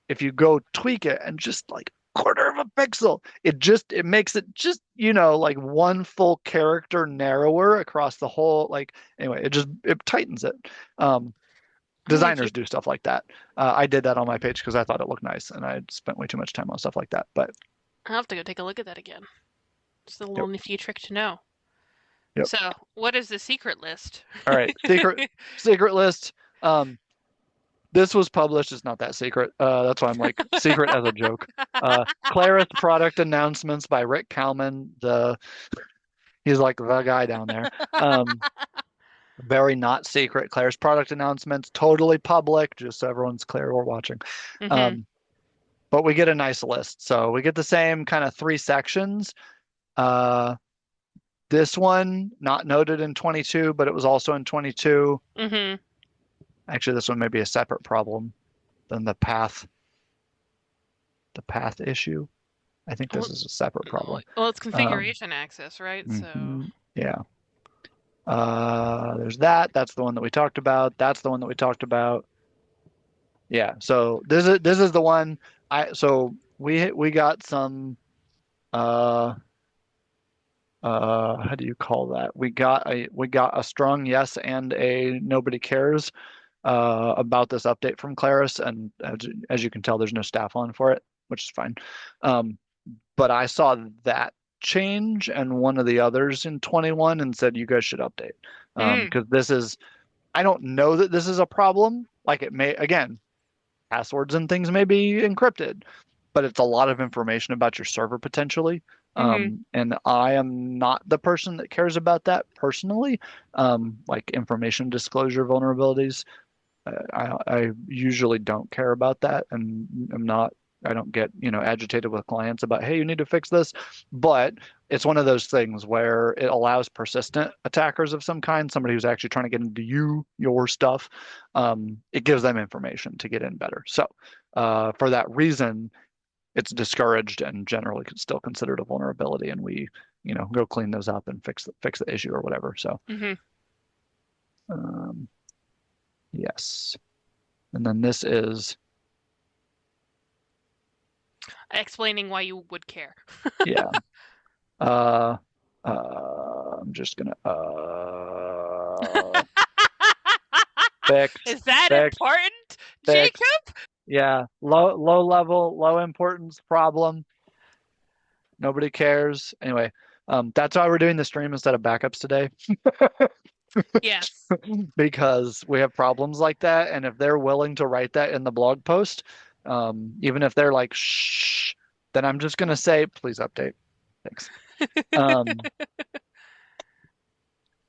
[SPEAKER 2] if you go tweak it and just like quarter of a pixel, it makes it just, like one full character narrower across the whole, like, anyway, it tightens it. Um,
[SPEAKER 1] I'm gonna
[SPEAKER 2] Designers
[SPEAKER 1] keep.
[SPEAKER 2] do stuff like that. I did that on my page because I thought it looked nice and I spent way too much time on stuff like that. But
[SPEAKER 1] I'll have to go take a look at that again. Just a little
[SPEAKER 2] yep,
[SPEAKER 1] nifty trick to know.
[SPEAKER 2] yep.
[SPEAKER 1] So, what is the secret list?
[SPEAKER 2] All right, secret list. Um, This was published. It's not that secret. That's why I'm like secret as a joke. Claris product announcements by Rick Kalman. He's like the guy down there. Um, Very not secret. Claris product announcements, totally public, just so everyone's clear we're watching.
[SPEAKER 1] Mm-hmm.
[SPEAKER 2] Um, but we get a nice list. So we get the same kind of 3 sections. Uh, this one not noted in 22, but it was also in 22.
[SPEAKER 1] Mm-hmm.
[SPEAKER 2] Actually, this one may be a separate problem. then the path issue. I think this
[SPEAKER 1] Well,
[SPEAKER 2] is a separate probably.
[SPEAKER 1] well, it's
[SPEAKER 2] Um,
[SPEAKER 1] configuration access, right? So.
[SPEAKER 2] mhm, yeah. There's that. That's the one that we talked about. That's the one that we talked about. Yeah. So this is the one we got some uh how do you call that? We got a strong yes and a nobody cares about this update from Claris, and as you can tell, there's no staff on for it, which is fine. Um, but I saw that change and one of the others in 21 and said you guys should update
[SPEAKER 1] Mm,
[SPEAKER 2] because this is I don't know that this is a problem. Like it may again passwords and things may be encrypted, but it's a lot of information about your server potentially.
[SPEAKER 1] mhm,
[SPEAKER 2] And I am not the person that cares about that personally, like information disclosure vulnerabilities. I usually don't care about that, and I'm not. I don't get, agitated with clients about, hey, you need to fix this. But it's one of those things where it allows persistent attackers of some kind, somebody who's actually trying to get into your stuff. It gives them information to get in better. So, for that reason, it's discouraged and generally still considered a vulnerability, and we, go clean those up and fix the issue or whatever. So,
[SPEAKER 1] mhm.
[SPEAKER 2] um, yes. And then this is
[SPEAKER 1] Explaining why you would care.
[SPEAKER 2] Yeah. Uh, I'm just gonna fix,
[SPEAKER 1] Is that
[SPEAKER 2] fix,
[SPEAKER 1] important,
[SPEAKER 2] fix.
[SPEAKER 1] Jacob?
[SPEAKER 2] Yeah, low level, low importance problem. Nobody cares. Anyway, that's why we're doing the stream instead of backups today
[SPEAKER 1] Yes.
[SPEAKER 2] because we have problems like that, and if they're willing to write that in the blog post, even if they're like shh, then I'm just gonna say please update. Thanks. Um,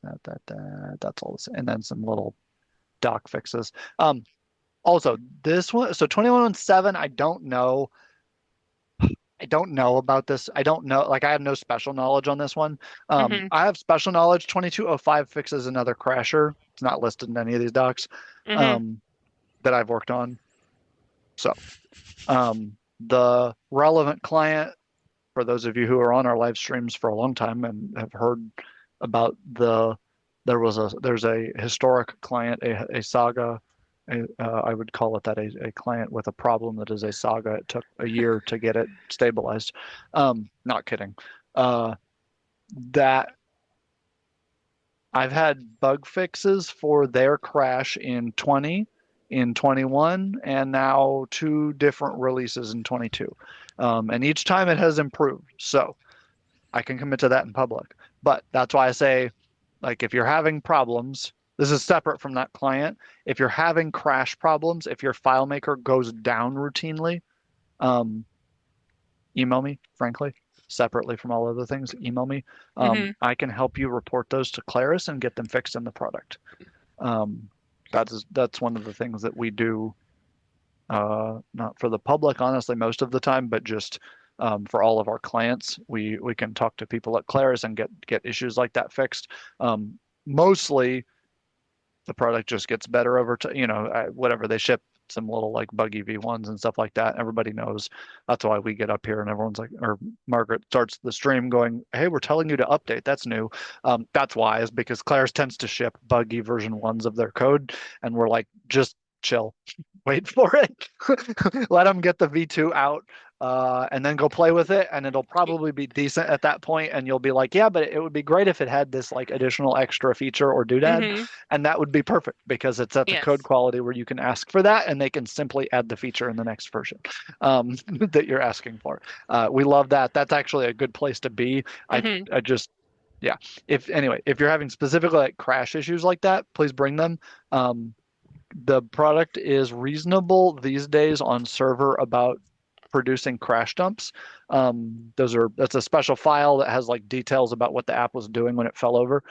[SPEAKER 2] that's all. And then some little doc fixes. Also, this one, so 21.7, I don't know about this. I don't know, like I have no special knowledge on this one.
[SPEAKER 1] Mhm,
[SPEAKER 2] I have special knowledge. 2205 fixes another crasher. It's not listed in any of these docs
[SPEAKER 1] mhm,
[SPEAKER 2] um, that I've worked on. So, the relevant client, for those of you who are on our live streams for a long time and have heard about there's a historic client, a saga. I would call it that, a client with a problem that is a saga. It took a year to get it stabilized. Not kidding. Uh, that I've had bug fixes for their crash in 20, in 21, and now two different releases in 22. And each time it has improved. So I can commit to that in public. But that's why I say, like, if you're having problems, this is separate from that client. If you're having crash problems, if your FileMaker goes down routinely, um, email me, frankly, separately from all other things. Email me.
[SPEAKER 1] mhm,
[SPEAKER 2] I can help you report those to Claris and get them fixed in the product. Um, that's one of the things that we do, not for the public, honestly, most of the time, but just for all of our clients. We can talk to people at Claris and get issues like that fixed. Mostly the product just gets better over time. Whatever they ship some little like buggy V1s and stuff like that. Everybody knows that's why we get up here and everyone's like, or Margaret starts the stream going, "Hey, we're telling you to update. That's new." That's why is because Claire's tends to ship buggy version ones of their code, and we're like, just chill, wait for it, let them get the V2 out. And then go play with it, and it'll probably be decent at that point. And you'll be like, yeah, but it would be great if it had this like additional extra feature or doodad,
[SPEAKER 1] mhm.
[SPEAKER 2] and that would be perfect because it's at the code
[SPEAKER 1] Yes.
[SPEAKER 2] quality where you can ask for that and they can simply add the feature in the next version that you're asking for. We love that. That's actually a good place to be. I,
[SPEAKER 1] Mhm,
[SPEAKER 2] I just, yeah. If you're having specifically like crash issues like that, please bring them. The product is reasonable these days on server about producing crash dumps. That's a special file that has like details about what the app was doing when it fell over.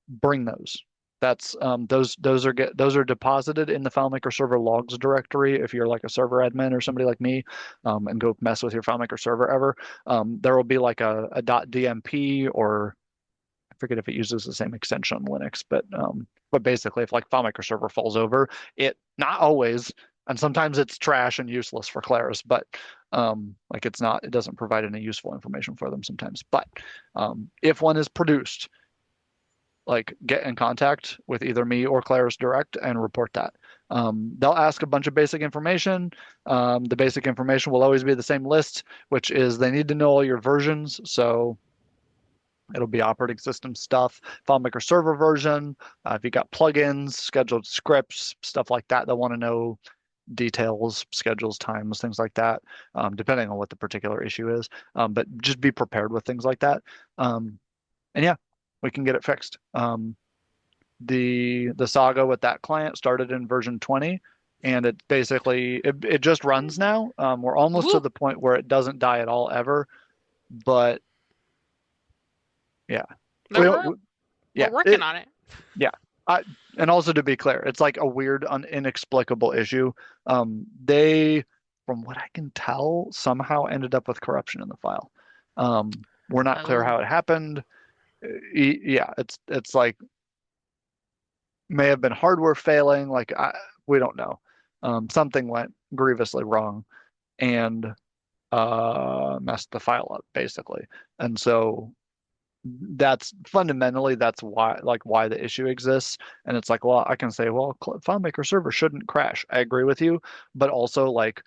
[SPEAKER 2] Bring those. That's those are deposited in the FileMaker server logs directory. If you're like a server admin or somebody like me, and go mess with your FileMaker server ever, there will be like a .dmp, or I forget if it uses the same extension on Linux, but basically, if like FileMaker server falls over, it not always, And sometimes it's trash and useless for Claris, but like it doesn't provide any useful information for them sometimes. But if one is produced, like get in contact with either me or Claris direct and report that. They'll ask a bunch of basic information. The basic information will always be the same list, which is they need to know all your versions. So it'll be operating system stuff, FileMaker server version. If you got plugins, scheduled scripts, stuff like that, they'll want to know details, schedules, times, things like that, depending on what the particular issue is. But just be prepared with things like that. And yeah, we can get it fixed. The saga with that client started in version 20, and it just runs now. We're almost to
[SPEAKER 1] Woo!
[SPEAKER 2] the point where it doesn't die at all ever, but yeah, we,
[SPEAKER 1] We're
[SPEAKER 2] we
[SPEAKER 1] we're
[SPEAKER 2] yeah
[SPEAKER 1] working
[SPEAKER 2] it
[SPEAKER 1] on it.
[SPEAKER 2] yeah. I, and also to be clear, it's like a weird, inexplicable issue. They, from what I can tell, somehow ended up with corruption in the file. We're not clear
[SPEAKER 1] Oh,
[SPEAKER 2] how it happened. Yeah, it's like may have been hardware failing. We don't know. Something went grievously wrong and messed the file up basically. And so that's why the issue exists. And it's like, well, I can say, well, FileMaker server shouldn't crash. I agree with you, but also like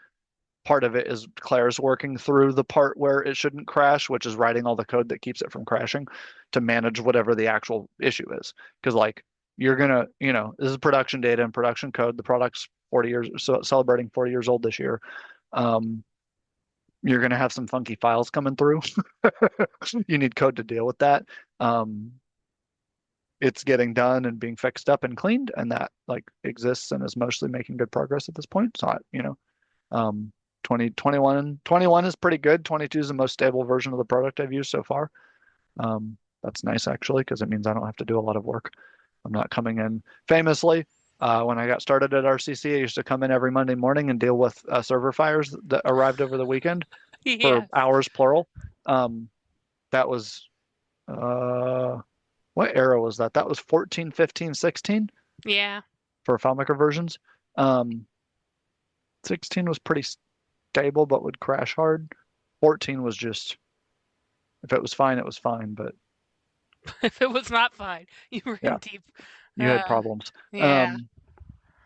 [SPEAKER 2] part of it is Claire's working through the part where it shouldn't crash, which is writing all the code that keeps it from crashing to manage whatever the actual issue is. Because like you're gonna, this is production data and production code. The product's 40 years, so celebrating 40 years old this year. Um, you're gonna have some funky files coming through. You need code to deal with that. Um, it's getting done and being fixed up and cleaned, and that like exists and is mostly making good progress at this point. So, um, 21 is pretty good. 22 is the most stable version of the product I've used so far. That's nice actually, because it means I don't have to do a lot of work. I'm not coming in famously. When I got started at RCC, I used to come in every Monday morning and deal with server fires that arrived over the weekend for
[SPEAKER 1] yes.
[SPEAKER 2] hours plural. Um, that was uh, what era was that? That was 14, 15, 16
[SPEAKER 1] Yeah.
[SPEAKER 2] for FileMaker versions. Um, 16 was pretty stable, but would crash hard. 14 was just, if it was fine, it was fine. But
[SPEAKER 1] If it was not fine, you were in
[SPEAKER 2] yeah,
[SPEAKER 1] deep.
[SPEAKER 2] you had
[SPEAKER 1] Uh,
[SPEAKER 2] problems.
[SPEAKER 1] yeah.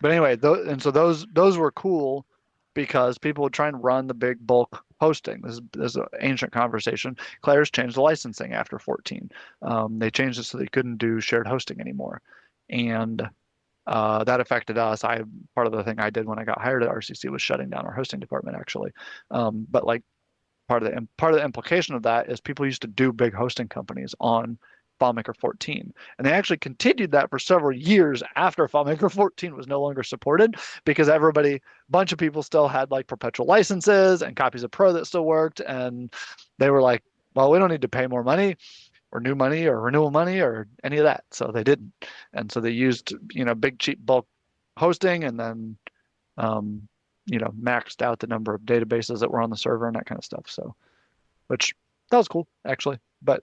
[SPEAKER 2] But anyway, and so those were cool because people would try and run the big bulk hosting. This is an ancient conversation. Claire's changed the licensing after 14. They changed it so they couldn't do shared hosting anymore, and that affected us. Part of the thing I did when I got hired at RCC was shutting down our hosting department actually. But like part of the implication of that is people used to do big hosting companies on FileMaker 14, and they actually continued that for several years after FileMaker 14 was no longer supported because a bunch of people still had like perpetual licenses and copies of Pro that still worked, and they were like, well, we don't need to pay more money or new money or renewal money or any of that, so they didn't, and so they used big cheap bulk hosting, and then um, maxed out the number of databases that were on the server and that kind of stuff. So, which that was cool actually, but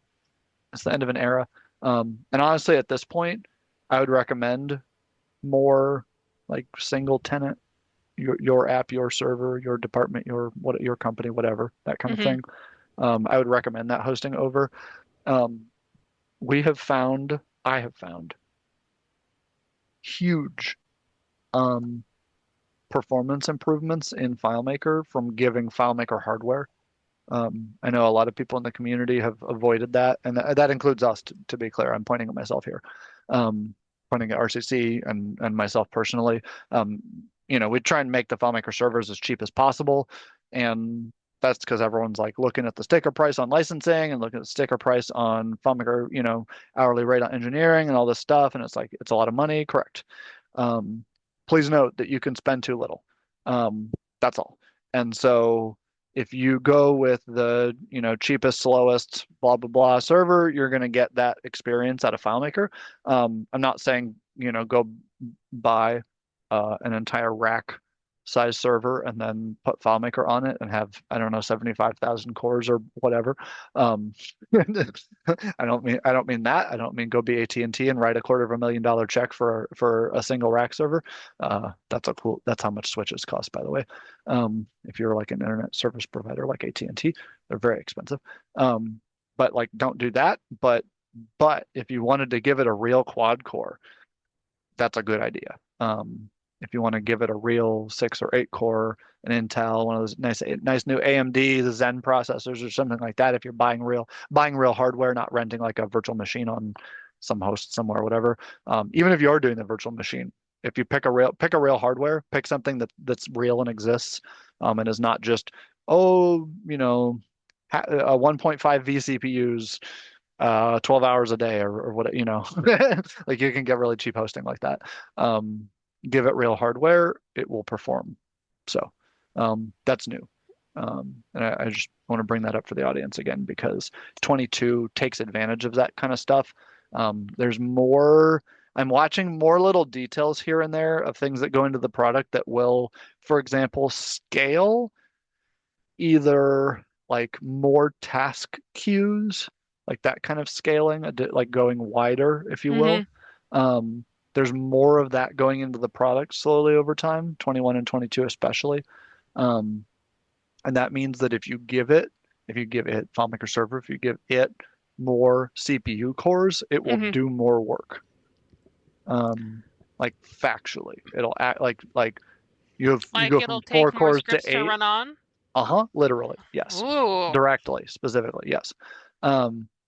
[SPEAKER 2] it's the end of an era. And honestly, at this point, I would recommend more like single tenant, your app, your server, your department, your company, whatever, that kind of
[SPEAKER 1] Hmm.
[SPEAKER 2] thing. I would recommend that hosting over. Um, I have found huge um, performance improvements in FileMaker from giving FileMaker hardware. I know a lot of people in the community have avoided that, and that includes us, to be clear. I'm pointing at myself here, um, pointing at RCC and myself personally. Um, we try and make the FileMaker servers as cheap as possible, and that's because everyone's like looking at the sticker price on licensing and looking at the sticker price on FileMaker, hourly rate on engineering and all this stuff, and it's like it's a lot of money, correct? Um, Please note that you can spend too little. That's all. And so if you go with the cheapest, slowest, blah blah blah server, you're going to get that experience out of FileMaker. I'm not saying go buy an entire rack size server and then put FileMaker on it and have, I don't know, 75,000 cores or whatever. Um, I don't mean that. I don't mean go be AT&T and write $250,000 check for a single rack server. That's how much switches cost, by the way. If you're like an internet service provider like AT&T, they're very expensive. But like don't do that. But if you wanted to give it a real quad core, that's a good idea. If you want to give it a real 6 or 8 core, an Intel, one of those nice new AMD, the Zen processors or something like that. If you're buying real hardware, not renting like a virtual machine on some host somewhere, or whatever. Even if you are doing the virtual machine, if you pick a real hardware, pick something that's real and exists, and is not just, oh, 1.5 vCPUs 12 hours a day or what, like you can get really cheap hosting like that. Um, Give it real hardware, it will perform. So that's new. And I just want to bring that up for the audience again because 22 takes advantage of that kind of stuff. There's more, I'm watching more little details here and there of things that go into the product that will, for example, scale either like more task queues, like that kind of scaling, like going wider, if you
[SPEAKER 1] Mm-hmm.
[SPEAKER 2] will. Um, there's more of that going into the product slowly over time, 21 and 22 especially. Um, and that means that if you give it FileMaker Server, if you give it more CPU cores, it will
[SPEAKER 1] Mm-hmm.
[SPEAKER 2] do more work. Um, like factually, it'll act like you
[SPEAKER 1] Like
[SPEAKER 2] go
[SPEAKER 1] it'll
[SPEAKER 2] from four
[SPEAKER 1] take more
[SPEAKER 2] cores to
[SPEAKER 1] scripts to
[SPEAKER 2] eight.
[SPEAKER 1] run on.
[SPEAKER 2] Uh-huh, literally, yes.
[SPEAKER 1] Ooh.
[SPEAKER 2] Directly, specifically, yes.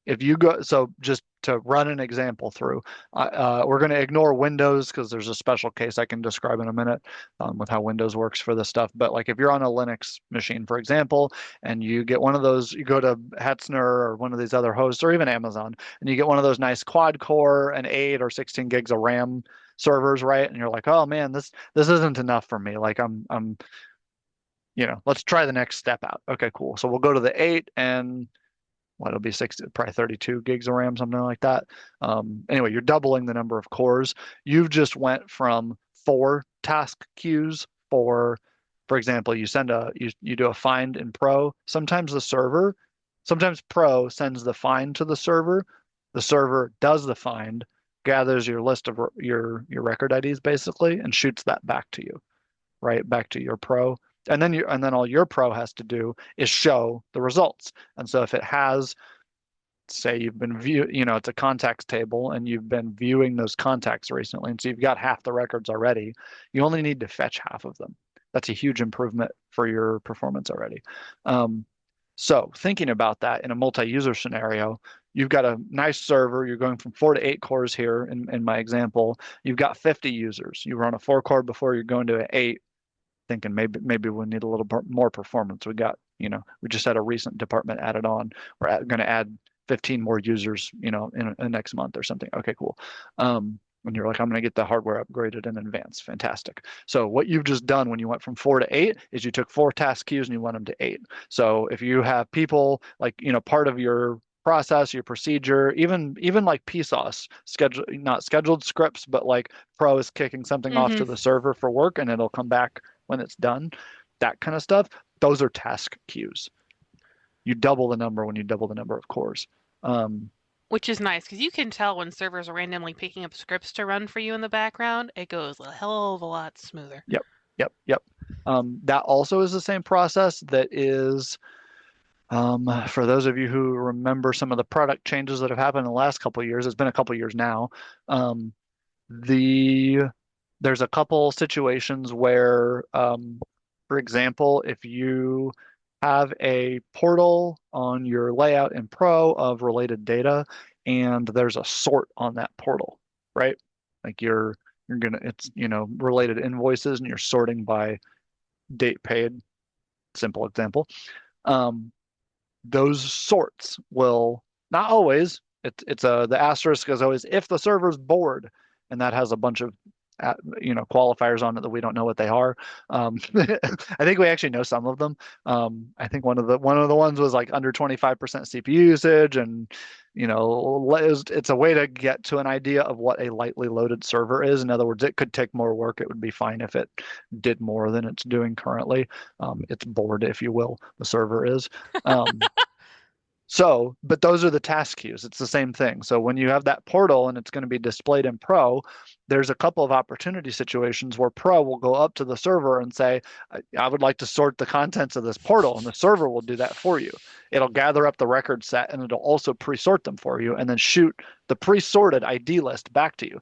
[SPEAKER 2] If you go, so just to run an example through, we're going to ignore Windows because there's a special case I can describe in a minute with how Windows works for this stuff. But like if you're on a Linux machine, for example, and you get one of those, you go to Hetzner or one of these other hosts or even Amazon, and you get one of those nice quad core and 8 or 16 gigs of RAM servers, right? And you're like, oh man, this isn't enough for me. Like let's try the next step out. Okay, cool. So we'll go to the 8 and it'll be 60, probably 32 gigs of RAM, something like that. Anyway, you're doubling the number of cores. You've just went from 4 task queues for example, you do a find in Pro. Sometimes Pro sends the find to the server. The server does the find, gathers your list of your record IDs basically, and shoots that back to you, right? Back to your Pro. And then all your Pro has to do is show the results. And so if it has, say you've been it's a contacts table and you've been viewing those contacts recently, and so you've got half the records already, you only need to fetch half of them. That's a huge improvement for your performance already. Um, so thinking about that in a multi-user scenario, you've got a nice server. You're going from 4 to 8 cores here in my example. You've got 50 users. You run a 4 core before you're going to an 8, thinking maybe we need a little more performance. We just had a recent department added on. We're going to add 15 more users, in next month or something. Okay, cool. When you're like, I'm going to get the hardware upgraded in advance. Fantastic. So what you've just done when you went from 4 to 8 is you took 4 task queues and you went them to 8. So if you have people like, part of your process, your procedure, even like PSOS, not scheduled scripts, but like Pro is kicking something off
[SPEAKER 1] Mm-hmm.
[SPEAKER 2] to the server for work and it'll come back when it's done, that kind of stuff, those are task queues. You double the number when you double the number of cores. Um,
[SPEAKER 1] Which is nice because you can tell when servers are randomly picking up scripts to run for you in the background. It goes a hell of a lot smoother.
[SPEAKER 2] yep, yep. That also is the same process that is, for those of you who remember some of the product changes that have happened in the last couple of years, it's been a couple of years now. Um, the there's a couple situations where, for example, if you have a portal on your layout in Pro of related data, and there's a sort on that portal, right? Like it's related invoices, and you're sorting by date paid. Simple example. Um, those sorts will not always. The asterisk is always if the server's bored, and that has a bunch of qualifiers on it that we don't know what they are. I think we actually know some of them. I think one of the ones was like under 25% CPU usage, and it's a way to get to an idea of what a lightly loaded server is. In other words, it could take more work. It would be fine if it did more than it's doing currently. It's bored, if you will, the server is. Um, but those are the task queues. It's the same thing. So when you have that portal and it's going to be displayed in Pro, there's a couple of opportunity situations where Pro will go up to the server and say, I would like to sort the contents of this portal, and the server will do that for you. It'll gather up the record set and it'll also pre-sort them for you and then shoot the pre-sorted ID list back to you.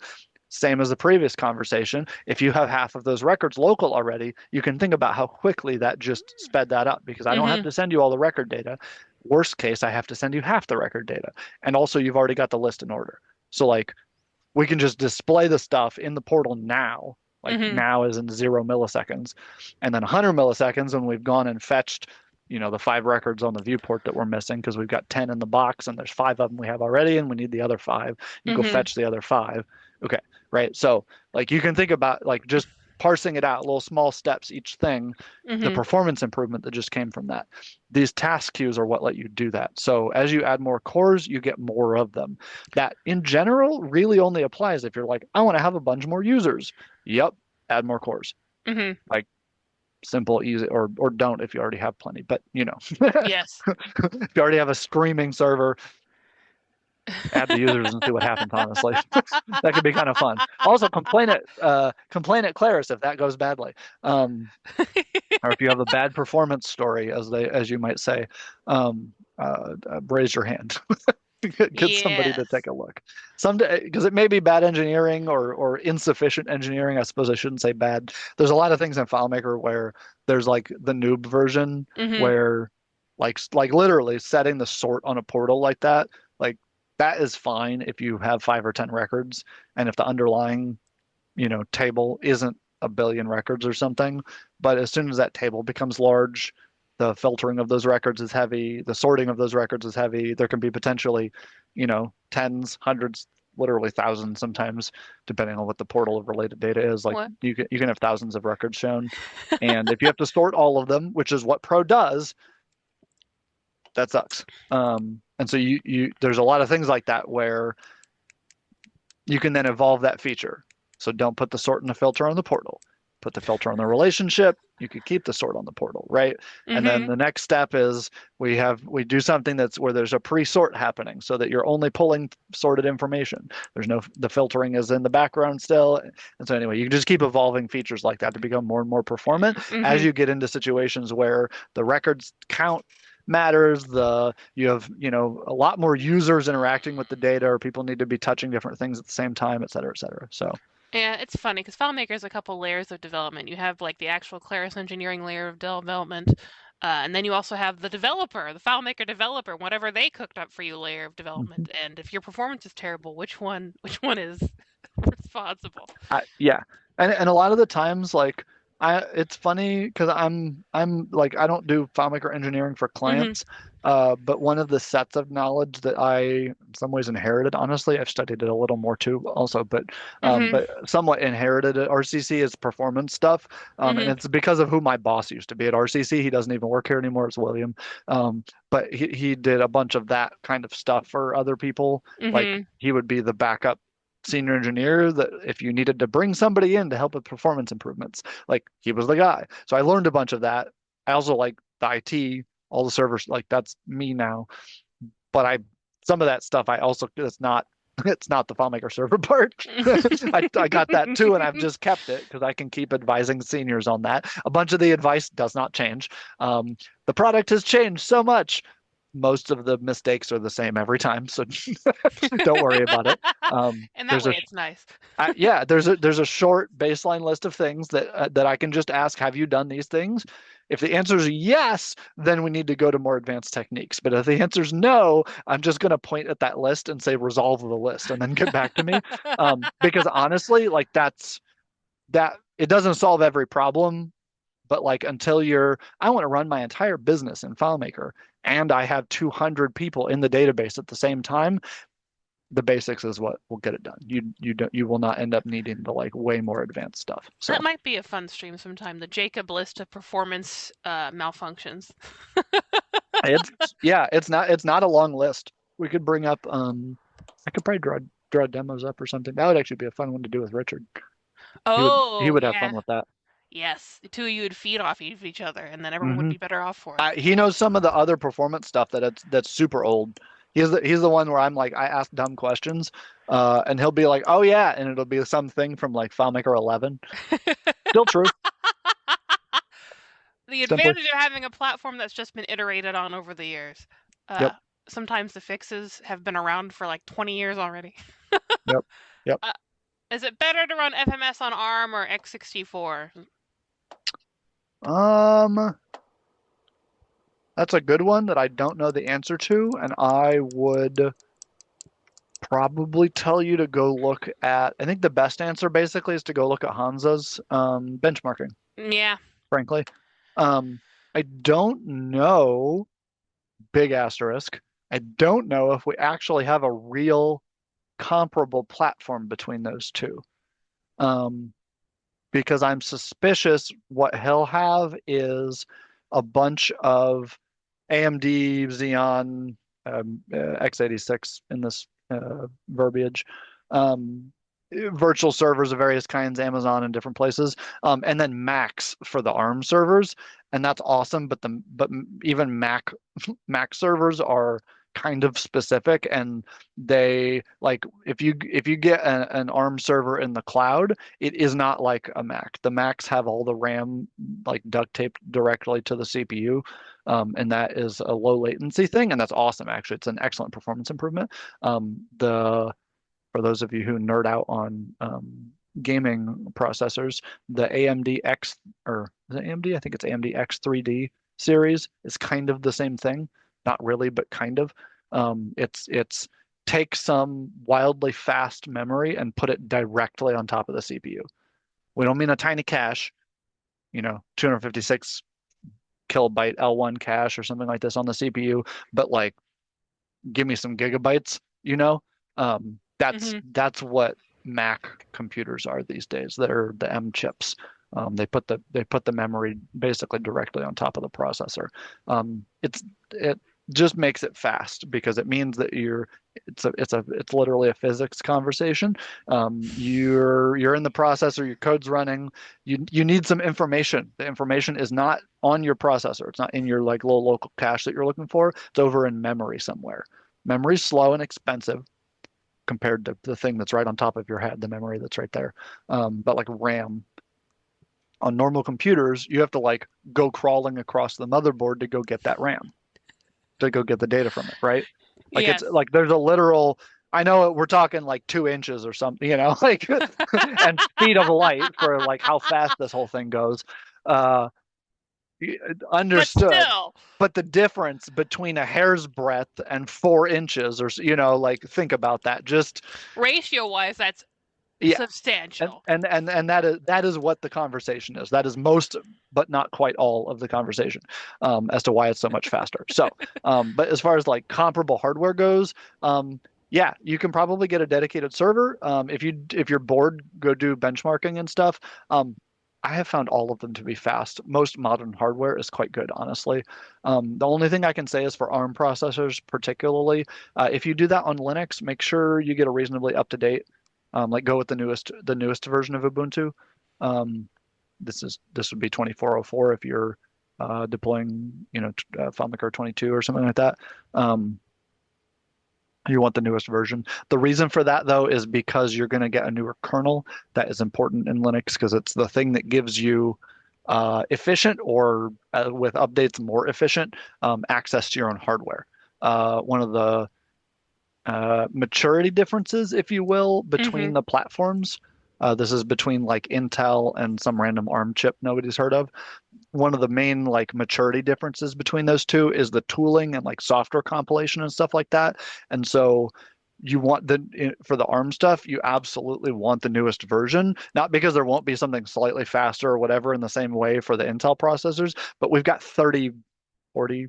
[SPEAKER 2] Same as the previous conversation. If you have half of those records local already, you can think about how quickly that just sped that up, because I don't have
[SPEAKER 1] Mm-hmm.
[SPEAKER 2] to send you all the record data. Worst case, I have to send you half the record data. And also, you've already got the list in order. So, like, we can just display the stuff in the portal now. Like,
[SPEAKER 1] Mm-hmm.
[SPEAKER 2] now is in 0 milliseconds. And then 100 milliseconds when we've gone and fetched, the 5 records on the viewport that we're missing, because we've got 10 in the box and there's 5 of them we have already and we need the other 5. You go
[SPEAKER 1] Mm-hmm.
[SPEAKER 2] fetch the other 5. Okay, right? So, like, you can think about, like, just parsing it out, little small steps, each thing, the
[SPEAKER 1] Mm-hmm.
[SPEAKER 2] performance improvement that just came from that. These task queues are what let you do that. So as you add more cores, you get more of them. That in general really only applies if you're like, I want to have a bunch more users. Yep, add more cores.
[SPEAKER 1] Mm-hmm.
[SPEAKER 2] Like, simple, easy, or don't if you already have plenty. But
[SPEAKER 1] Yes.
[SPEAKER 2] if you already have a screaming server, add the users and see what happens, honestly. That could be kind of fun. Also, complain at Claris if that goes badly. Um, or if you have a bad performance story, as you might say, raise your hand. Get somebody to
[SPEAKER 1] Yes.
[SPEAKER 2] take a look. Someday, because it may be bad engineering or insufficient engineering. I suppose I shouldn't say bad. There's a lot of things in FileMaker where there's like the noob version
[SPEAKER 1] Mm-hmm.
[SPEAKER 2] where like literally setting the sort on a portal like that is fine if you have 5 or 10 records, and if the underlying table isn't a billion records or something. But as soon as that table becomes large, the filtering of those records is heavy, the sorting of those records is heavy. There can be potentially, tens, hundreds, literally thousands sometimes, depending on what the portal of related data is. Like
[SPEAKER 1] What?
[SPEAKER 2] you can have thousands of records shown. And if you have to sort all of them, which is what Pro does, that sucks. And so there's a lot of things like that where you can then evolve that feature. So don't put the sort and the filter on the portal. Put the filter on the relationship. You could keep the sort on the portal, right? And then
[SPEAKER 1] Mm-hmm.
[SPEAKER 2] the next step is we do something that's where there's a pre-sort happening, so that you're only pulling sorted information. The filtering is in the background still. And so anyway, you can just keep evolving features like that to become more and more performant as
[SPEAKER 1] Mm-hmm.
[SPEAKER 2] you get into situations where the records count matters, you have a lot more users interacting with the data, or people need to be touching different things at the same time, et cetera, et cetera. So
[SPEAKER 1] Yeah, it's funny because FileMaker is a couple layers of development. You have like the actual Claris engineering layer of development, and then you also have the developer, the FileMaker developer, whatever they cooked up for you layer of development. And if your performance is terrible, which one is responsible?
[SPEAKER 2] yeah, and a lot of the times, like, it's funny because I'm like, I don't do FileMaker engineering for
[SPEAKER 1] Mm-hmm.
[SPEAKER 2] clients, but one of the sets of knowledge that I in some ways inherited, honestly, I've studied it a little more too also,
[SPEAKER 1] Mm-hmm.
[SPEAKER 2] but somewhat inherited at RCC is performance stuff, and
[SPEAKER 1] Mm-hmm.
[SPEAKER 2] it's because of who my boss used to be at RCC. He doesn't even work here anymore. It's William, but he did a bunch of that kind of stuff for other people. Like,
[SPEAKER 1] Mm-hmm.
[SPEAKER 2] he would be the backup senior engineer that if you needed to bring somebody in to help with performance improvements, like, he was the guy. So I learned a bunch of that. I also like the IT, all the servers, like, that's me now. But some of that stuff I also, it's not the FileMaker server part. I got that too, and I've just kept it because I can keep advising seniors on that. A bunch of the advice does not change. The product has changed so much. Most of the mistakes are the same every time, so don't worry about it.
[SPEAKER 1] And that
[SPEAKER 2] There's a
[SPEAKER 1] way it's nice.
[SPEAKER 2] yeah, there's a short baseline list of things that I can just ask, have you done these things? If the answer is yes, then we need to go to more advanced techniques. But if the answer is no, I'm just going to point at that list and say resolve the list and then get back to me. Because honestly, like, that it doesn't solve every problem, but like, I want to run my entire business in FileMaker and I have 200 people in the database at the same time. the basics is what will get it done. You will not end up needing the like way more advanced stuff.
[SPEAKER 1] That
[SPEAKER 2] So
[SPEAKER 1] might be a fun stream sometime. The Jacob list of performance malfunctions.
[SPEAKER 2] it's yeah, it's not a long list. We could bring up I could probably draw demos up or something. That would actually be a fun one to do with Richard. He
[SPEAKER 1] Oh,
[SPEAKER 2] would have fun
[SPEAKER 1] yeah.
[SPEAKER 2] with that.
[SPEAKER 1] Yes. The two of you would feed off of each other, and then everyone would
[SPEAKER 2] hmm
[SPEAKER 1] be better off for it.
[SPEAKER 2] He knows some of the other performance stuff that's super old. He's the one where I'm like I ask dumb questions, and he'll be like, oh yeah, and it'll be something from like FileMaker 11. Still true.
[SPEAKER 1] The
[SPEAKER 2] Simply.
[SPEAKER 1] advantage of having a platform that's just been iterated on over the years.
[SPEAKER 2] Yep.
[SPEAKER 1] Sometimes the fixes have been around for like 20 years already.
[SPEAKER 2] Yep. Yep.
[SPEAKER 1] Uh, is it better to run FMS on ARM or x64?
[SPEAKER 2] Um, that's a good one that I don't know the answer to, and I would probably tell you to go look at. I think the best answer basically is to go look at Hansa's benchmarking,
[SPEAKER 1] Yeah.
[SPEAKER 2] frankly. Um, I don't know, big asterisk. I don't know if we actually have a real comparable platform between those two. Um, because I'm suspicious what he'll have is a bunch of AMD Xeon x86 in this verbiage, virtual servers of various kinds, Amazon and different places, and then Macs for the ARM servers, and that's awesome. But even Mac servers are kind of specific, and they like if you get an ARM server in the cloud, it is not like a Mac. The Macs have all the RAM like duct taped directly to the CPU, and that is a low latency thing, and that's awesome. Actually, it's an excellent performance improvement. The For those of you who nerd out on gaming processors, the AMD X or is it AMD? I think it's AMD X3D series is kind of the same thing. Not really, but kind of. It's take some wildly fast memory and put it directly on top of the CPU. We don't mean a tiny cache, 256 kilobyte L1 cache or something like this on the CPU, but like give me some gigabytes, you know? That's
[SPEAKER 1] Hmm.
[SPEAKER 2] that's what Mac computers are these days. They're the M chips. They put the memory basically directly on top of the processor. It just makes it fast because it means that it's literally a physics conversation. You're in the processor, your code's running. You need some information. The information is not on your processor. It's not in your like little local cache that you're looking for. It's over in memory somewhere. Memory's slow and expensive compared to the thing that's right on top of your head, the memory that's right there. But like RAM on normal computers, you have to like go crawling across the motherboard to go get that RAM, to go get the data from it, right? Like it's
[SPEAKER 1] Yes.
[SPEAKER 2] like there's a literal. I know we're talking like 2 inches or something, like and speed of light for like how fast this whole thing goes. Uh,
[SPEAKER 1] But
[SPEAKER 2] Understood.
[SPEAKER 1] still,
[SPEAKER 2] But the difference between a hair's breadth and 4 inches, or like think about that. Just
[SPEAKER 1] ratio-wise, that's
[SPEAKER 2] yeah, and
[SPEAKER 1] substantial.
[SPEAKER 2] and and and that is what the conversation is. That is most, but not quite all of the conversation, as to why it's so much faster. So, but as far as like comparable hardware goes, yeah, you can probably get a dedicated server. If you're bored, go do benchmarking and stuff. I have found all of them to be fast. Most modern hardware is quite good, honestly. The only thing I can say is for ARM processors, particularly, if you do that on Linux, make sure you get a reasonably up to date. Like go with the newest version of Ubuntu. Um, this would be 2404 if you're deploying, FileMaker 22 or something like that. Um, you want the newest version. The reason for that, though, is because you're going to get a newer kernel that is important in Linux because it's the thing that gives you efficient or with updates more efficient access to your own hardware. One of the maturity differences, if you will,
[SPEAKER 1] Hmm.
[SPEAKER 2] between the platforms. This is between like Intel and some random ARM chip nobody's heard of. One of the main like maturity differences between those two is the tooling and like software compilation and stuff like that. And so you want for the ARM stuff, you absolutely want the newest version, not because there won't be something slightly faster or whatever in the same way for the Intel processors, but we've got 30, 40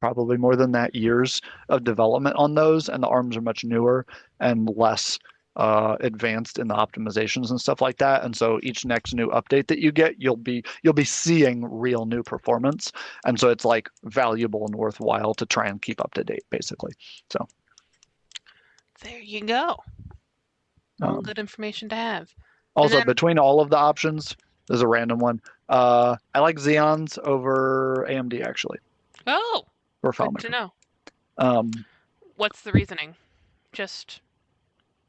[SPEAKER 2] probably more than that, years of development on those, and the ARMs are much newer and less advanced in the optimizations and stuff like that. And so each next new update that you get, you'll be seeing real new performance, and so it's like valuable and worthwhile to try and keep up to date, basically. So
[SPEAKER 1] There you go. All
[SPEAKER 2] um,
[SPEAKER 1] good information to have. And
[SPEAKER 2] also
[SPEAKER 1] then,
[SPEAKER 2] between all of the options, there's a random one. I like Xeons over AMD actually
[SPEAKER 1] oh,
[SPEAKER 2] for
[SPEAKER 1] good to
[SPEAKER 2] FileMaker.
[SPEAKER 1] know.
[SPEAKER 2] Um,
[SPEAKER 1] What's the reasoning? Just,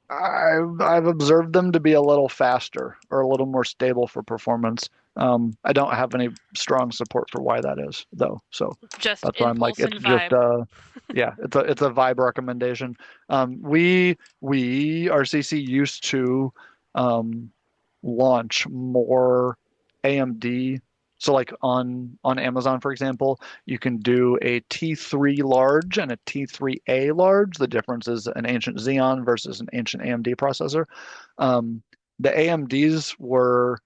[SPEAKER 2] I've observed them to be a little faster or a little more stable for performance. I don't have any strong support for why that is though, so
[SPEAKER 1] just
[SPEAKER 2] that's why I'm like
[SPEAKER 1] impulse
[SPEAKER 2] it's
[SPEAKER 1] and
[SPEAKER 2] just
[SPEAKER 1] vibe.
[SPEAKER 2] yeah, it's a vibe recommendation. We RCC used to um, launch more AMD. So like on Amazon, for example, you can do a T3 large and a T3A large. The difference is an ancient Xeon versus an ancient AMD processor. Um, the AMDs were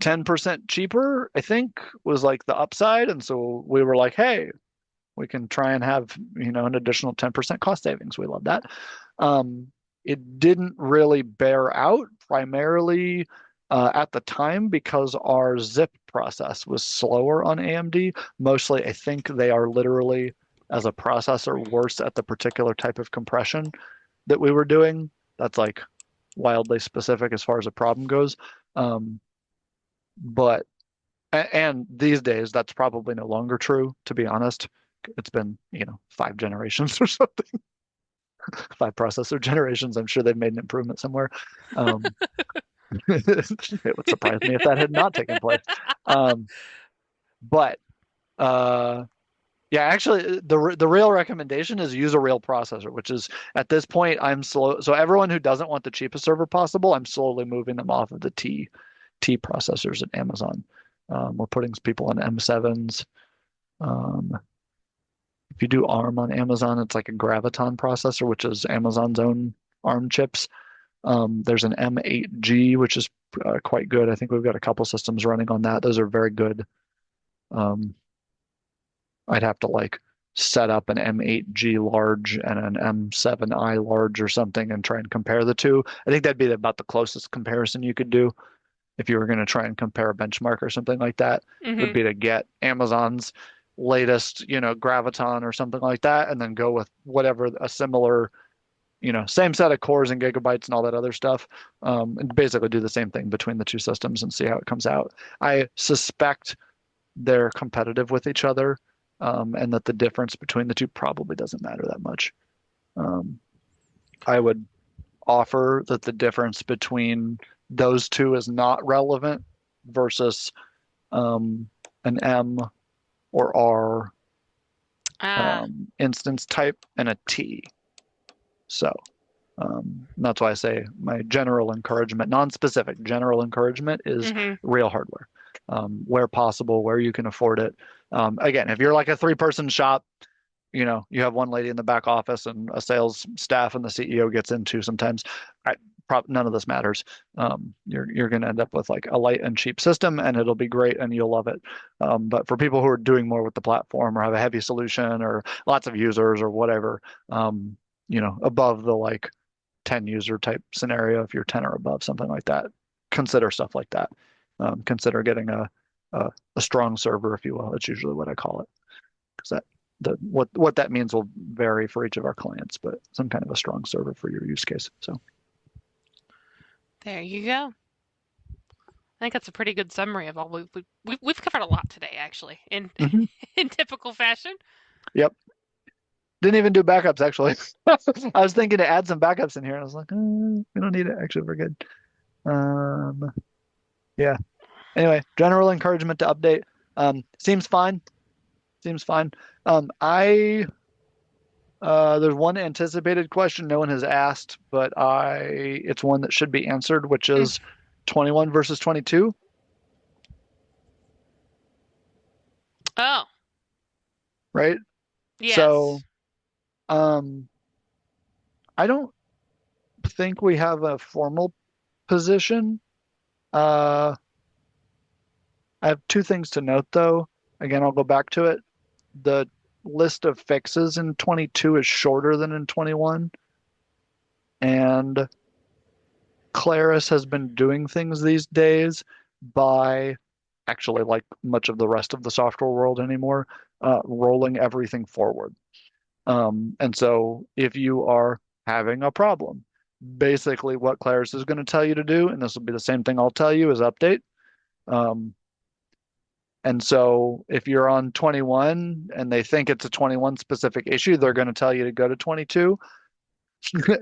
[SPEAKER 2] 10% cheaper, I think, was like the upside. And so we were like, hey, we can try and have, an additional 10% cost savings. We love that. Um, it didn't really bear out primarily at the time because our zip process was slower on AMD. Mostly, I think they are literally, as a processor, worse at the particular type of compression that we were doing. That's like wildly specific as far as a problem goes. Um, but and these days, that's probably no longer true, to be honest. It's been, 5 generations or something, 5 processor generations. I'm sure they've made an improvement somewhere. Um, it would surprise me if that had not taken place. Um, but uh, yeah, actually, the real recommendation is use a real processor, which is at this point I'm slow. So everyone who doesn't want the cheapest server possible, I'm slowly moving them off of the T processors at Amazon. We're putting people on M7s. Um, if you do ARM on Amazon, it's like a Graviton processor, which is Amazon's own ARM chips. There's an M8G, which is quite good. I think we've got a couple systems running on that. Those are very good. Um, I'd have to like set up an M8G large and an M7i large or something and try and compare the two. I think that'd be about the closest comparison you could do if you were going to try and compare a benchmark or something like that, would
[SPEAKER 1] Hmm.
[SPEAKER 2] be to get Amazon's latest, Graviton or something like that, and then go with whatever a similar, same set of cores and gigabytes and all that other stuff, and basically do the same thing between the two systems and see how it comes out. I suspect they're competitive with each other, and that the difference between the two probably doesn't matter that much. Um, I would offer that the difference between those two is not relevant versus um, an M or R
[SPEAKER 1] Ah,
[SPEAKER 2] instance type and a T. So that's why I say my general encouragement, non-specific, general encouragement is
[SPEAKER 1] hmm.
[SPEAKER 2] real hardware, where possible, where you can afford it. Again, if you're like a three-person shop, you have one lady in the back office and a sales staff and the CEO gets into sometimes. I, None of this matters. You're going to end up with like a light and cheap system, and it'll be great, and you'll love it. But for people who are doing more with the platform or have a heavy solution or lots of users or whatever, above the like 10 user type scenario, if you're 10 or above, something like that, consider stuff like that. Consider getting a strong server, if you will. That's usually what I call it, because what that means will vary for each of our clients, but some kind of a strong server for your use case. So,
[SPEAKER 1] There you go. I think that's a pretty good summary of all we've covered a lot today, actually, in
[SPEAKER 2] mhm.
[SPEAKER 1] in typical fashion.
[SPEAKER 2] Yep. Didn't even do backups actually. I was thinking to add some backups in here, and I was like, we don't need it. Actually, we're good. Um, yeah. Anyway, general encouragement to update. Seems fine. Seems fine. I There's one anticipated question no one has asked, but it's one that should be answered, which
[SPEAKER 1] Mm.
[SPEAKER 2] is 21 versus 22,
[SPEAKER 1] Oh,
[SPEAKER 2] right? So,
[SPEAKER 1] yes.
[SPEAKER 2] um, I don't think we have a formal position. Uh, I have two things to note, though. Again, I'll go back to it. the list of fixes in 22 is shorter than in 21, and Claris has been doing things these days by actually, like much of the rest of the software world anymore, rolling everything forward. And so if you are having a problem, basically what Claris is going to tell you to do, and this will be the same thing I'll tell you, is update. Um, and so if you're on 21 and they think it's a 21 specific issue, they're going to tell you to go to 22.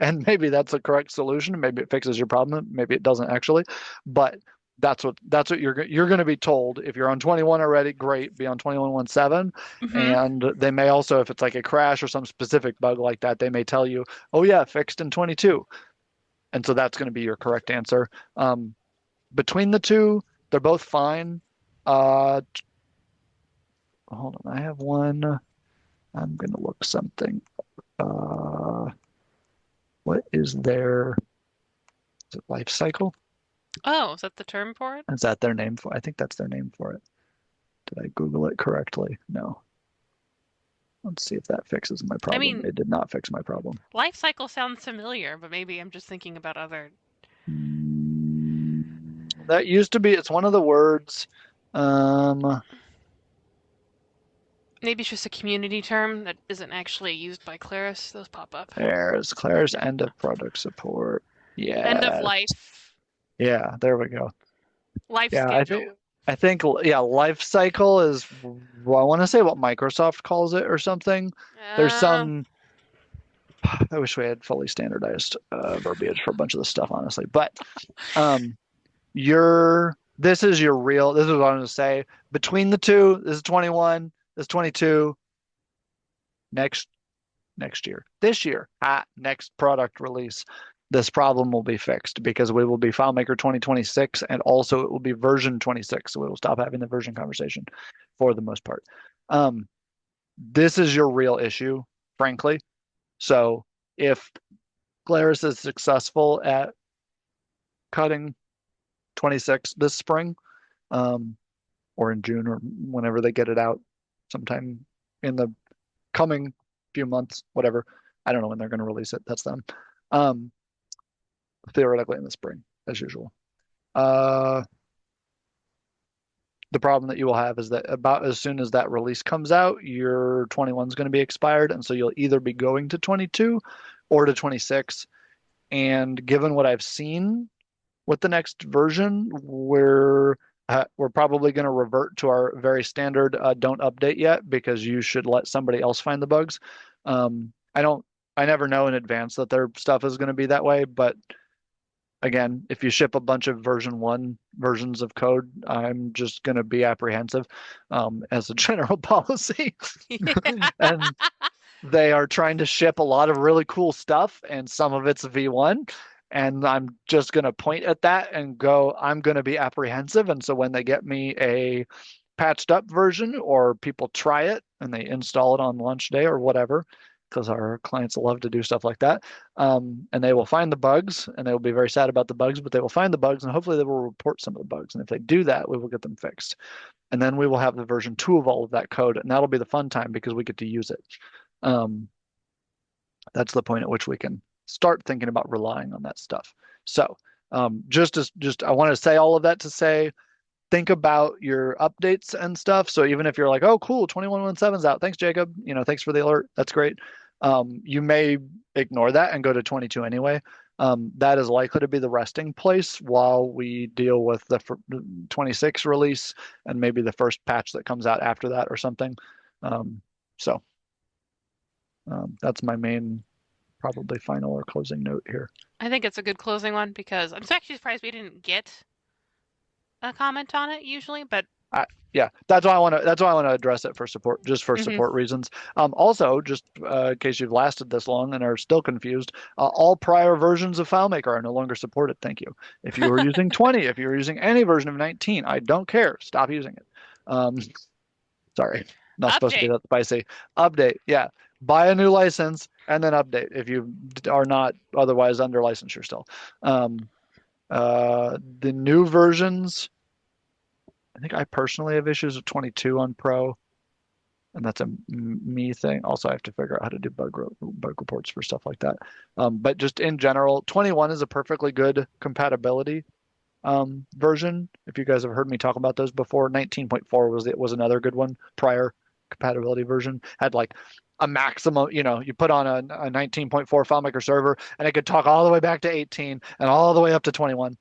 [SPEAKER 2] And maybe that's the correct solution. Maybe it fixes your problem. Maybe it doesn't actually. But that's what you're going to be told. If you're on 21 already, great, be on 21.17.
[SPEAKER 1] Mm-hmm.
[SPEAKER 2] And they may also, if it's like a crash or some specific bug like that, they may tell you, oh yeah, fixed in 22. And so that's going to be your correct answer. Between the two, they're both fine. Uh, Hold on, I have one. I'm going to look something. Uh, what is their, is it life cycle?
[SPEAKER 1] Oh, is that the term for it?
[SPEAKER 2] Is that their name for? I think that's their name for it. Did I Google it correctly? No. Let's see if that fixes my
[SPEAKER 1] I
[SPEAKER 2] problem.
[SPEAKER 1] mean,
[SPEAKER 2] It did not fix my problem.
[SPEAKER 1] life cycle sounds familiar, but maybe I'm just thinking about other.
[SPEAKER 2] That used to be, it's one of the words. Um,
[SPEAKER 1] Maybe it's just a community term that isn't actually used by Claris. Those pop up.
[SPEAKER 2] there's Claire's
[SPEAKER 1] Yeah.
[SPEAKER 2] end of product support.
[SPEAKER 1] End of
[SPEAKER 2] Yeah.
[SPEAKER 1] life.
[SPEAKER 2] Yeah, there we go.
[SPEAKER 1] Life
[SPEAKER 2] Yeah,
[SPEAKER 1] schedule.
[SPEAKER 2] I think yeah, life cycle is well, I want to say what Microsoft calls it or something. There's
[SPEAKER 1] Uh,
[SPEAKER 2] some I wish we had fully standardized verbiage for a bunch of this stuff, honestly. But um, this is your real. This is what I'm going to say. Between the two, this is 21. This is 22. Next next year, this year, next product release, this problem will be fixed because we will be FileMaker 2026, and also it will be version 26. So we will stop having the version conversation for the most part. Um, this is your real issue, frankly. So if Glarus is successful at cutting 26 this spring, um, or in June, or whenever they get it out, sometime in the coming few months, whatever. I don't know when they're going to release it. That's them. Um, Theoretically in the spring, as usual. Uh, the problem that you will have is that about as soon as that release comes out, your 21 is going to be expired, and so you'll either be going to 22 or to 26. And given what I've seen with the next version, we're probably going to revert to our very standard don't update yet because you should let somebody else find the bugs. I don't, I never know in advance that their stuff is going to be that way, but again, if you ship a bunch of version one versions of code, I'm just going to be apprehensive as a general policy. And they are trying to ship a lot of really cool stuff, and some of it's V1. And I'm just going to point at that and go, I'm going to be apprehensive. And so when they get me a patched up version or people try it and they install it on launch day or whatever, because our clients love to do stuff like that, and they will find the bugs and they will be very sad about the bugs, but they will find the bugs and hopefully they will report some of the bugs. And if they do that, we will get them fixed. And then we will have the version 2 of all of that code. And that'll be the fun time because we get to use it. Um, that's the point at which we can start thinking about relying on that stuff. So just I want to say all of that to say, think about your updates and stuff. So even if you're like, oh, cool, 21.17's out. Thanks, Jacob. Thanks for the alert. That's great. You may ignore that and go to 22 anyway. That is likely to be the resting place while we deal with the 26 release and maybe the first patch that comes out after that or something. So that's my main, probably final or closing note here.
[SPEAKER 1] I think it's a good closing one because I'm actually surprised we didn't get a comment on it usually, but
[SPEAKER 2] Yeah, that's why I want to. That's why I want to address it for support, just for
[SPEAKER 1] hmm
[SPEAKER 2] support reasons. Also, just in case you've lasted this long and are still confused, all prior versions of FileMaker are no longer supported. Thank you. If you were using 20, if you were using any version of 19, I don't care. Stop using it. Um, Sorry, not supposed to be
[SPEAKER 1] update.
[SPEAKER 2] that spicy. Update, yeah. Buy a new license and then update if you are not otherwise under licensure still. The new versions, I think I personally have issues with 22 on Pro. and that's a me thing. Also, I have to figure out how to do bug reports for stuff like that. But just in general, 21 is a perfectly good compatibility version. If you guys have heard me talk about those before, 19.4 was another good one. Prior compatibility version had like a maximum, you put on a 19.4 FileMaker server and it could talk all the way back to 18 and all the way up to 21.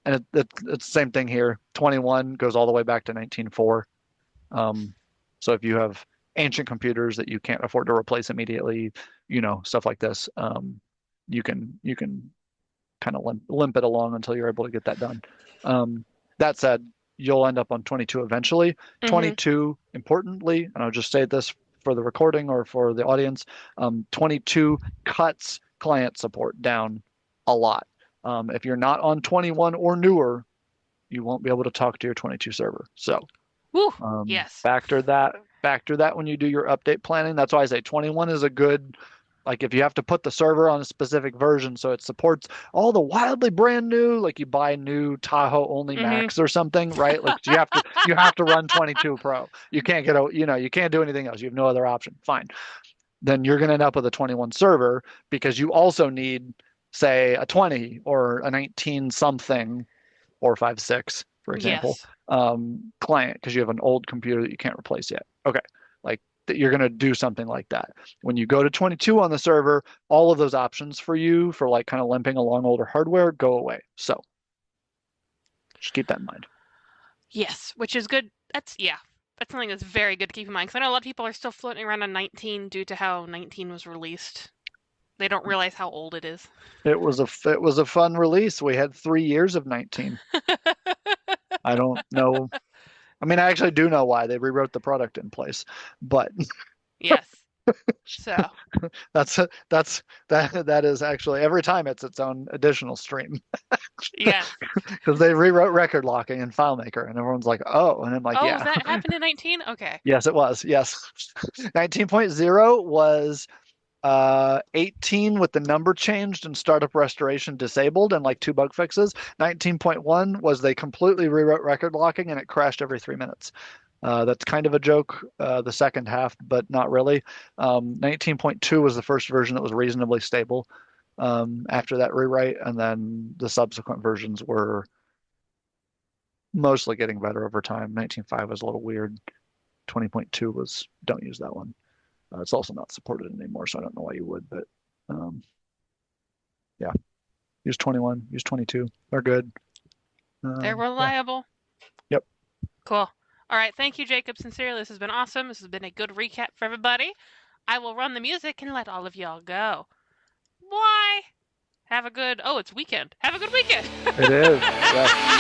[SPEAKER 2] And it's the same thing here. 21 goes all the way back to 19.4. So if you have ancient computers that you can't afford to replace immediately, stuff like this, you can kind of limp it along until you're able to get that done. That said, you'll end up on 22 eventually.
[SPEAKER 1] Mm-hmm.
[SPEAKER 2] 22, importantly, and I'll just say this for the recording or for the audience, 22 cuts client support down a lot. If you're not on 21 or newer, you won't be able to talk to your 22 server. So
[SPEAKER 1] Woo, yes.
[SPEAKER 2] factor that when you do your update planning. That's why I say 21 is a good, like if you have to put the server on a specific version so it supports all the wildly brand new, like you buy new Tahoe only Macs or something, right? Like you have to run 22 Pro. You can't you can't do anything else. You have no other option. Fine. Then you're going to end up with a 21 server because you also need, say, a 20 or a 19 something 456, for example,
[SPEAKER 1] Yes.
[SPEAKER 2] client because you have an old computer that you can't replace yet. Okay, like that you're going to do something like that. When you go to 22 on the server, all of those options for you for like kind of limping along older hardware go away. So just keep that in mind.
[SPEAKER 1] Yes, which is good. That's something that's very good to keep in mind because I know a lot of people are still floating around on 19 due to how 19 was released. They don't realize how old it is.
[SPEAKER 2] It was a fun release. We had 3 years of 19. I don't know. I mean, I actually do know why they rewrote the product in place, but
[SPEAKER 1] Yes. So,
[SPEAKER 2] that is actually every time it's its own additional stream
[SPEAKER 1] yes.
[SPEAKER 2] because they rewrote record locking in FileMaker and everyone's like, oh, and I'm like,
[SPEAKER 1] Oh,
[SPEAKER 2] yeah,
[SPEAKER 1] that happened in 19? Okay.
[SPEAKER 2] yes, it was. Yes. 19.0 was 18 with the number changed and startup restoration disabled and like two bug fixes. 19.1 was they completely rewrote record locking and it crashed every 3 minutes. That's kind of a joke, the second half, but not really. 19.2 was the first version that was reasonably stable after that rewrite, and then the subsequent versions were mostly getting better over time. 19.5 was a little weird. 20.2 was don't use that one. It's also not supported anymore, so I don't know why you would, but um, yeah, use 21, use 22. They're good.
[SPEAKER 1] They're
[SPEAKER 2] Yeah.
[SPEAKER 1] reliable.
[SPEAKER 2] Yep.
[SPEAKER 1] Cool. All right. Thank you, Jacob. Sincerely, this has been awesome. This has been a good recap for everybody. I will run the music and let all of y'all go. Why? Have a good, it's weekend. Have a good weekend.
[SPEAKER 2] It is. Yeah.